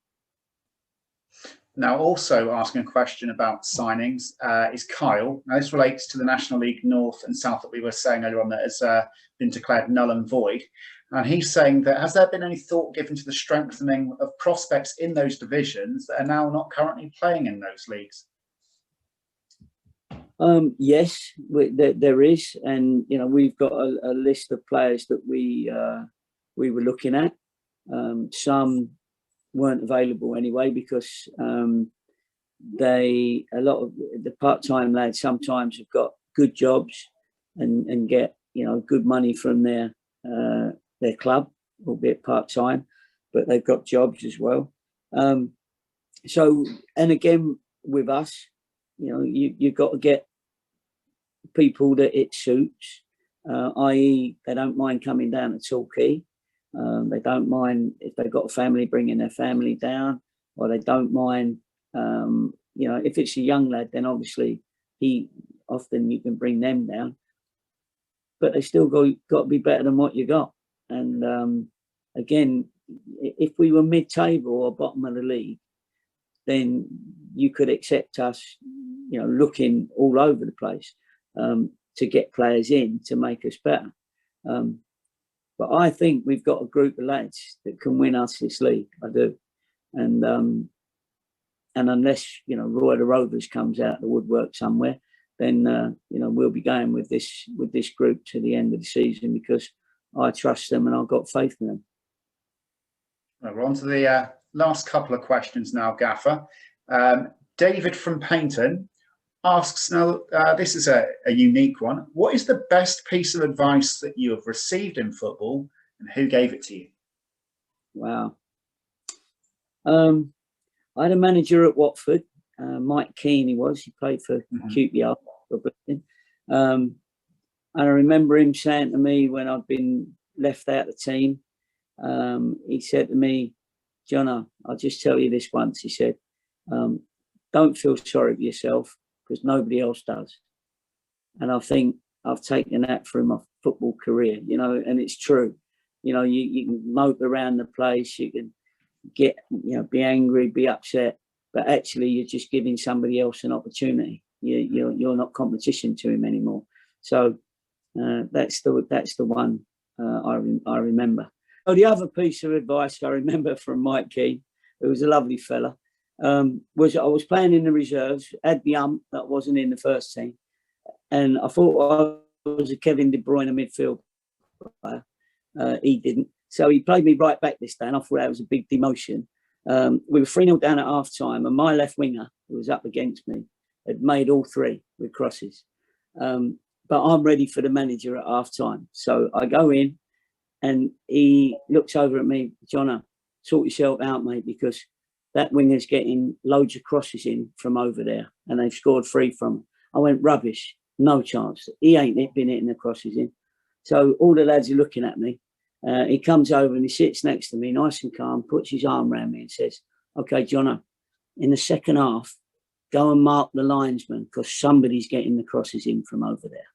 Now, also asking a question about signings is Kyle. Now, this relates to the National League North and South that we were saying earlier on, that has been declared null and void. And he's saying that, has there been any thought given to the strengthening of prospects in those divisions that are now not currently playing in those leagues? Yes, there is, and you know, we've got a list of players that we were looking at. Some weren't available anyway, because a lot of the part-time lads sometimes have got good jobs and get, you know, good money from their club, albeit part-time, but they've got jobs as well. So, and again with us, you know, you've got to get people that it suits, i.e. they don't mind coming down to Torquay. They don't mind if they've got a family bringing their family down, or they don't mind, you know, if it's a young lad, then obviously often you can bring them down, but they still got to be better than what you got. And again, if we were mid-table or bottom of the league, then you could accept us, you know, looking all over the place to get players in to make us better. But I think we've got a group of lads that can win us this league. I do. And unless, you know, Roy the Rovers comes out of the woodwork somewhere, then, you know, we'll be going with this group to the end of the season, because I trust them and I've got faith in them. Well, we're on to the last couple of questions now, Gaffer. David from Paynton asks, now this is a unique one. What is the best piece of advice that you have received in football, and who gave it to you? Wow. I had a manager at Watford, Mike Keane he played for QPR. And I remember him saying to me when I'd been left out of the team, he said to me, Jono, I'll just tell you this once. He said, don't feel sorry for yourself because nobody else does. And I think I've taken that through my football career, you know, and it's true. You know, you can mope around the place, you can get, you know, be angry, be upset, but actually you're just giving somebody else an opportunity. You're not competition to him anymore. So that's the one I remember. Oh, the other piece of advice I remember from Mike Keane, who was a lovely fella, was I was playing in the reserves, had the that wasn't in the first team, and I thought I was a Kevin De Bruyne midfield player. He didn't. So he played me right back this day, and I thought that was a big demotion. We were 3-0 down at half time, and my left winger, who was up against me, had made all three with crosses. But I'm ready for the manager at half time. So I go in, and he looks over at me, Jono, sort yourself out, mate, because that winger's getting loads of crosses in from over there, and they've scored 3 from him. I went, rubbish, no chance. He ain't been hitting the crosses in. So all the lads are looking at me. He comes over and he sits next to me, nice and calm, puts his arm around me and says, okay, Jono, in the second half, go and mark the linesman because somebody's getting the crosses in from over there.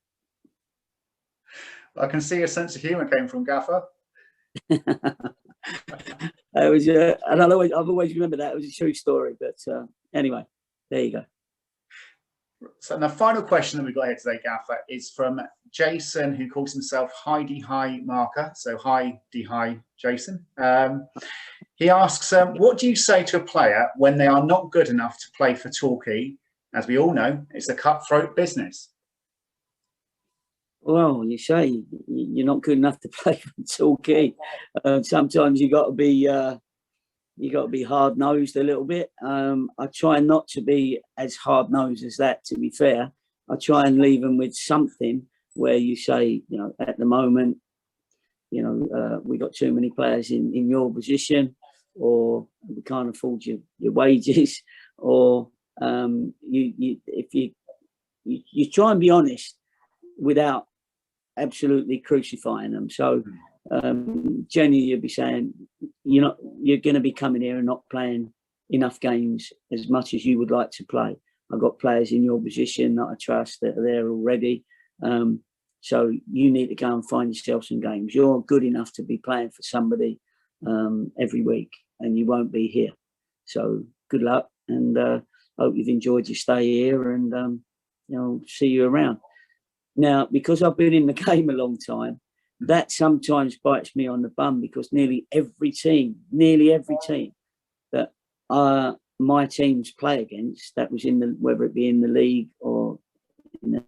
I can see a sense of humour came from Gaffer. It was, and I've always remembered that. It was a true story. But anyway, there you go. So the final question that we've got here today, Gaffer, is from Jason, who calls himself Heidi High Marker. So Hi Jason. He asks, what do you say to a player when they are not good enough to play for Torquay? As we all know, it's a cutthroat business. Well, you say you're not good enough to play for Torquay. Sometimes you got to be hard nosed a little bit. I try not to be as hard nosed as that. To be fair, I try and leave them with something where you say, you know, at the moment, you know, we got too many players in your position, or we can't afford your wages, or if you try and be honest without absolutely crucifying them. So generally you'll be saying you're going to be coming here and not playing enough games as much as you would like to play. I've got players in your position that I trust that are there already. So you need to go and find yourself some games. You're good enough to be playing for somebody every week, and you won't be here. So good luck, and hope you've enjoyed your stay here, and see you around. Now, because I've been in the game a long time, that sometimes bites me on the bum, because nearly every team that my teams play against, that was whether it be in the league or in the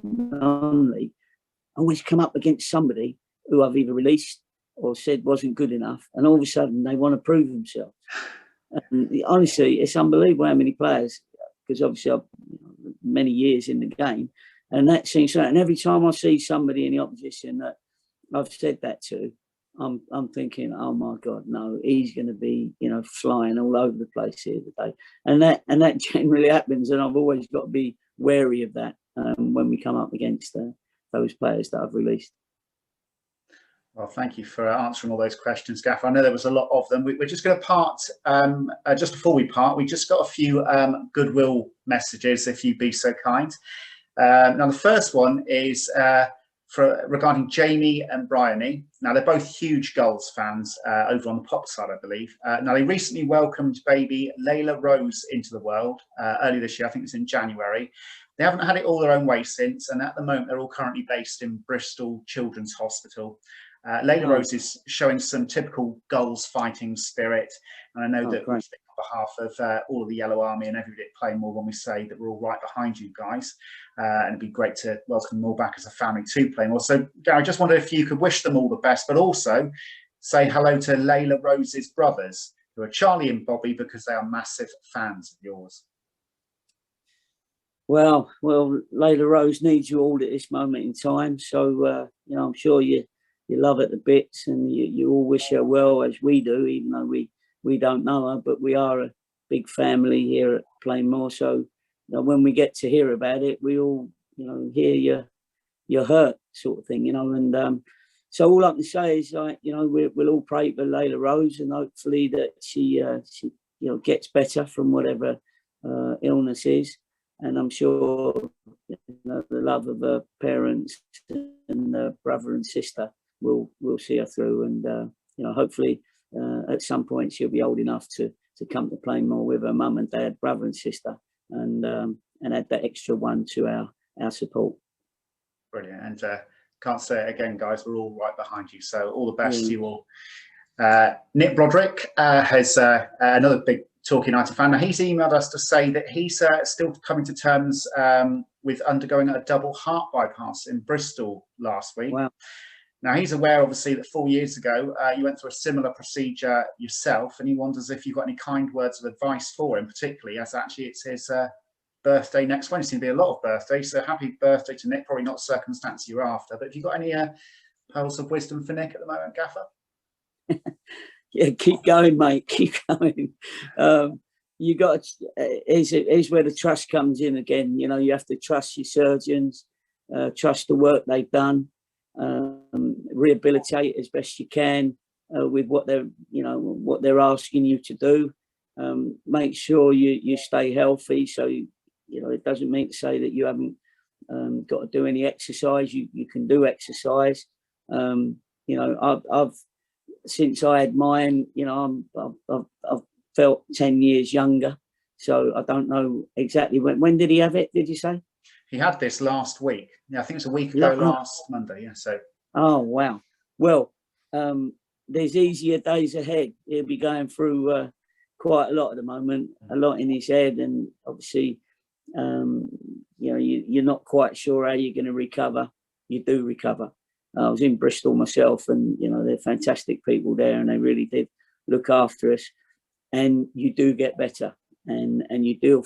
non-league, always come up against somebody who I've either released or said wasn't good enough, and all of a sudden they want to prove themselves. And honestly, it's unbelievable how many players, because obviously I've many years in the game, and that seems so. And every time I see somebody in the opposition that I've said that to, I'm thinking, oh my God, no, he's going to be, flying all over the place here today. And that generally happens, and I've always got to be wary of that when we come up against those players that I've released. Well, thank you for answering all those questions, Gaffer. I know there was a lot of them. We're just going to part, just before we part, we just got a few Goodwill messages, if you'd be so kind. Now, the first one is regarding Jamie and Bryony. Now, they're both huge Gulls fans over on the pop side, I believe. Now, they recently welcomed baby Layla Rose into the world early this year. I think it's in January. They haven't had it all their own way since, and at the moment, they're all currently based in Bristol Children's Hospital. Layla Rose is showing some typical Gulls fighting spirit, and I know that we speak on behalf of all of the Yellow Army and everybody at Plainmoor when we say that we're all right behind you guys, and it'd be great to welcome them all back as a family to Plainmoor. So, Gary, I just wondered if you could wish them all the best, but also say hello to Layla Rose's brothers, who are Charlie and Bobby, because they are massive fans of yours. Well, Layla Rose needs you all at this moment in time. So, you know, I'm sure you love her to bits, and you all wish her well, as we do, even though we don't know her, but we are a big family here at Plainmoor. So, you know, when we get to hear about it, we all, you know, hear you're hurt, sort of thing, you know. And so all I can say is, like, you know, we'll all pray for Layla Rose, and hopefully that she you know, gets better from whatever illness is. And I'm sure, you know, the love of her parents and brother and sister will see her through. And you know, hopefully at some point she'll be old enough to come to Plainmoor with her mum and dad, brother and sister, and add that extra one to our support. Brilliant. And can't say it again, guys, we're all right behind you. So all the best to you all. Nick Broderick has another big Torquay United fan. Now, he's emailed us to say that he's still coming to terms with undergoing a double heart bypass in Bristol last week. Wow. Now, he's aware, obviously, that 4 years ago you went through a similar procedure yourself, and he wonders if you've got any kind words of advice for him, particularly as actually it's his birthday next Wednesday. It'll be a lot of birthdays, so happy birthday to Nick. Probably not circumstance you're after, but have you got any pearls of wisdom for Nick at the moment, Gaffer? Yeah, keep going, mate. Keep going. You got here's where the trust comes in again. You know, you have to trust your surgeons, trust the work they've done, rehabilitate as best you can with what they're asking you to do. Make sure you stay healthy. So you know, it doesn't mean to say that you haven't got to do any exercise. You can do exercise. You know, I've since I had mine, you know, I've felt 10 years younger. So I don't know exactly when did he have it? Did you say? He had this last week. Yeah, I think it's a week ago, last Monday. Yeah. So. Oh wow. Well, there's easier days ahead. He'll be going through quite a lot at the moment, a lot in his head, and obviously, you know, you're not quite sure how you're going to recover. You do recover. I was in Bristol myself, and you know, they're fantastic people there, and they really did look after us. And you do get better, and you do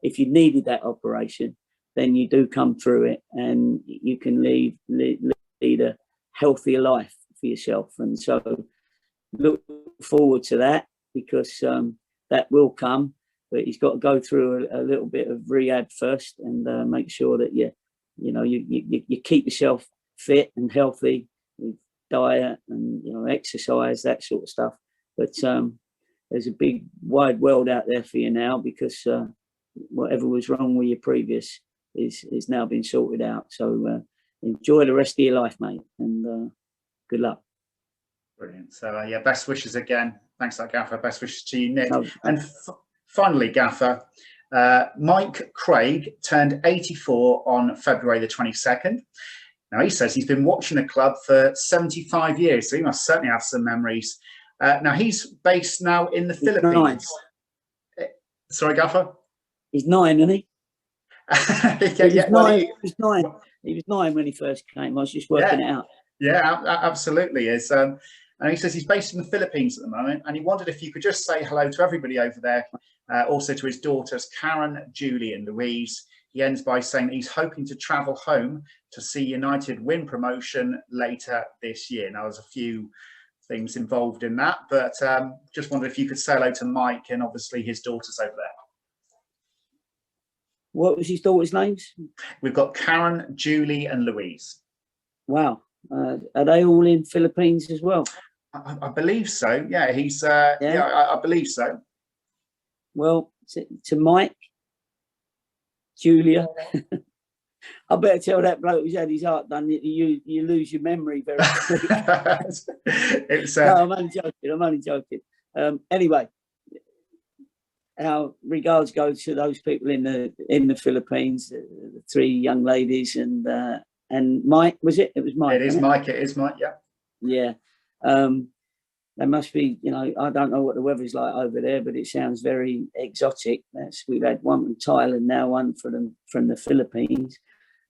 if you needed that operation, then you do come through it, and you can lead a healthier life for yourself. And so, look forward to that, because that will come. But he's got to go through a little bit of rehab first, and make sure that you keep yourself fit and healthy with diet and, you know, exercise, that sort of stuff. But there's a big wide world out there for you now, because whatever was wrong with your previous is now been sorted out. So enjoy the rest of your life, mate, and good luck. Brilliant. So yeah, best wishes again. Thanks, Gaffer. Best wishes to you, Nick. And finally, Gaffer, Mike Craig turned 84 on February the 22nd. Now, he says he's been watching the club for 75 years, so he must certainly have some memories. Now, he's based now in the Philippines. 9. Sorry, Gaffer? He's 9, isn't he? He's 9. He was 9 when he first came. I was just working it out. Yeah, absolutely is. And he says he's based in the Philippines at the moment, and he wondered if you could just say hello to everybody over there, also to his daughters, Karen, Julie and Louise. He ends by saying he's hoping to travel home to see United win promotion later this year. Now, there's a few things involved in that, but just wondered if you could say hello to Mike and obviously his daughters over there. What was his daughters' names? We've got Karen, Julie and Louise. Wow. Are they all in Philippines as well? I believe so. Yeah, he's. I believe so. Well, to Mike, Julia, I better tell that bloke who's had his heart done. You lose your memory very quickly. No, I'm only joking. Anyway, our regards go to those people in the Philippines, the 3 young ladies, and Mike, was it? It was Mike. It is Mike. It is Mike. Yeah. Yeah. They must be, you know, I don't know what the weather's like over there, but it sounds very exotic. We've had one from Thailand, now one from the Philippines.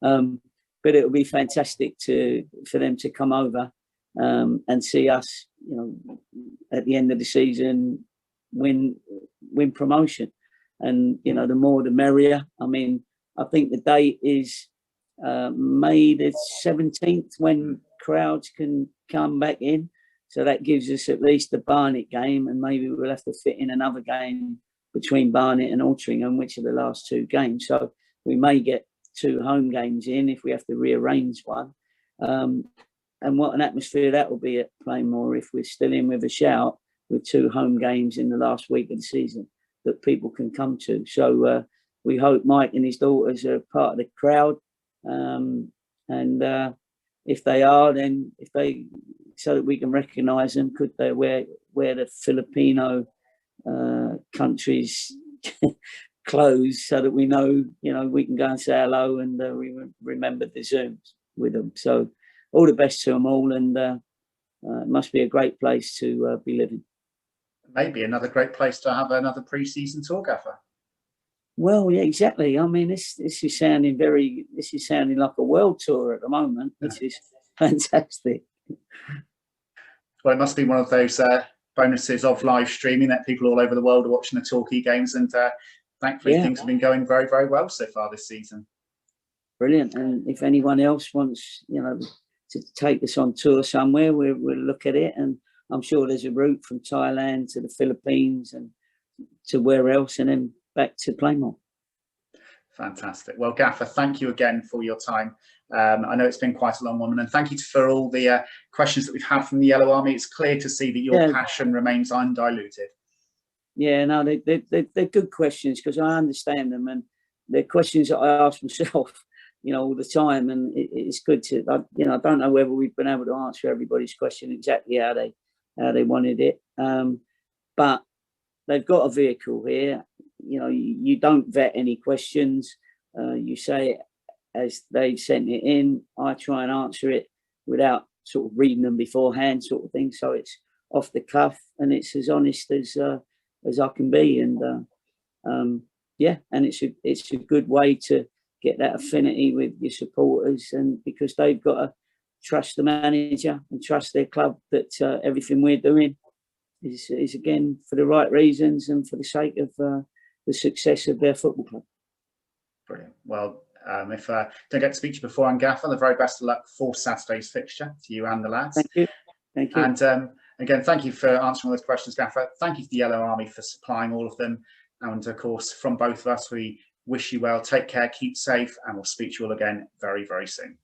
But it will be fantastic for them to come over and see us, at the end of the season, win promotion. And the more the merrier. I mean, I think the date is May the 17th when crowds can come back in. So that gives us at least the Barnet game, and maybe we'll have to fit in another game between Barnet and Altrincham, which are the last 2 games. So we may get 2 home games in if we have to rearrange one. And what an atmosphere that will be at Plainmoor if we're still in with a shout with 2 home games in the last week of the season that people can come to. So we hope Mike and his daughters are part of the crowd. And if they are, then so that we can recognise them, could they wear the Filipino country's clothes so that we know, we can go and say hello and we remember the Zooms with them. So all the best to them all, and it must be a great place to be living. Maybe another great place to have another pre-season tour, Gaffer. Well, yeah, exactly. I mean, this is sounding like a world tour at the moment, which is fantastic. Well, it must be one of those bonuses of live streaming that people all over the world are watching the Torquay games, and thankfully things have been going very, very well so far this season. Brilliant. And if anyone else wants, to take us on tour somewhere, we'll look at it, and I'm sure there's a route from Thailand to the Philippines and to where else, and then back to Plainmoor. Fantastic. Well, Gaffer, thank you again for your time. I know it's been quite a long one, and thank you for all the questions that we've had from the Yellow Army. It's clear to see that your passion remains undiluted. Yeah, no, they're good questions because I understand them, and they're questions that I ask myself, all the time, and it's good to, I don't know whether we've been able to answer everybody's question exactly how they wanted it, but they've got a vehicle here. You don't vet any questions. You say it as they've sent it in. I try and answer it without sort of reading them beforehand, sort of thing. So it's off the cuff and it's as honest as I can be. And and it's a good way to get that affinity with your supporters, and because they've got to trust the manager and trust their club that everything we're doing is again for the right reasons and for the sake of the success of their football club. Brilliant. Well, if I don't get to speak to you before, I'm Gaffer, the very best of luck for Saturday's fixture to you and the lads. Thank you. Thank you. And again, thank you for answering all those questions, Gaffer. Thank you to the Yellow Army for supplying all of them. And of course, from both of us, we wish you well. Take care, keep safe, and we'll speak to you all again very, very soon.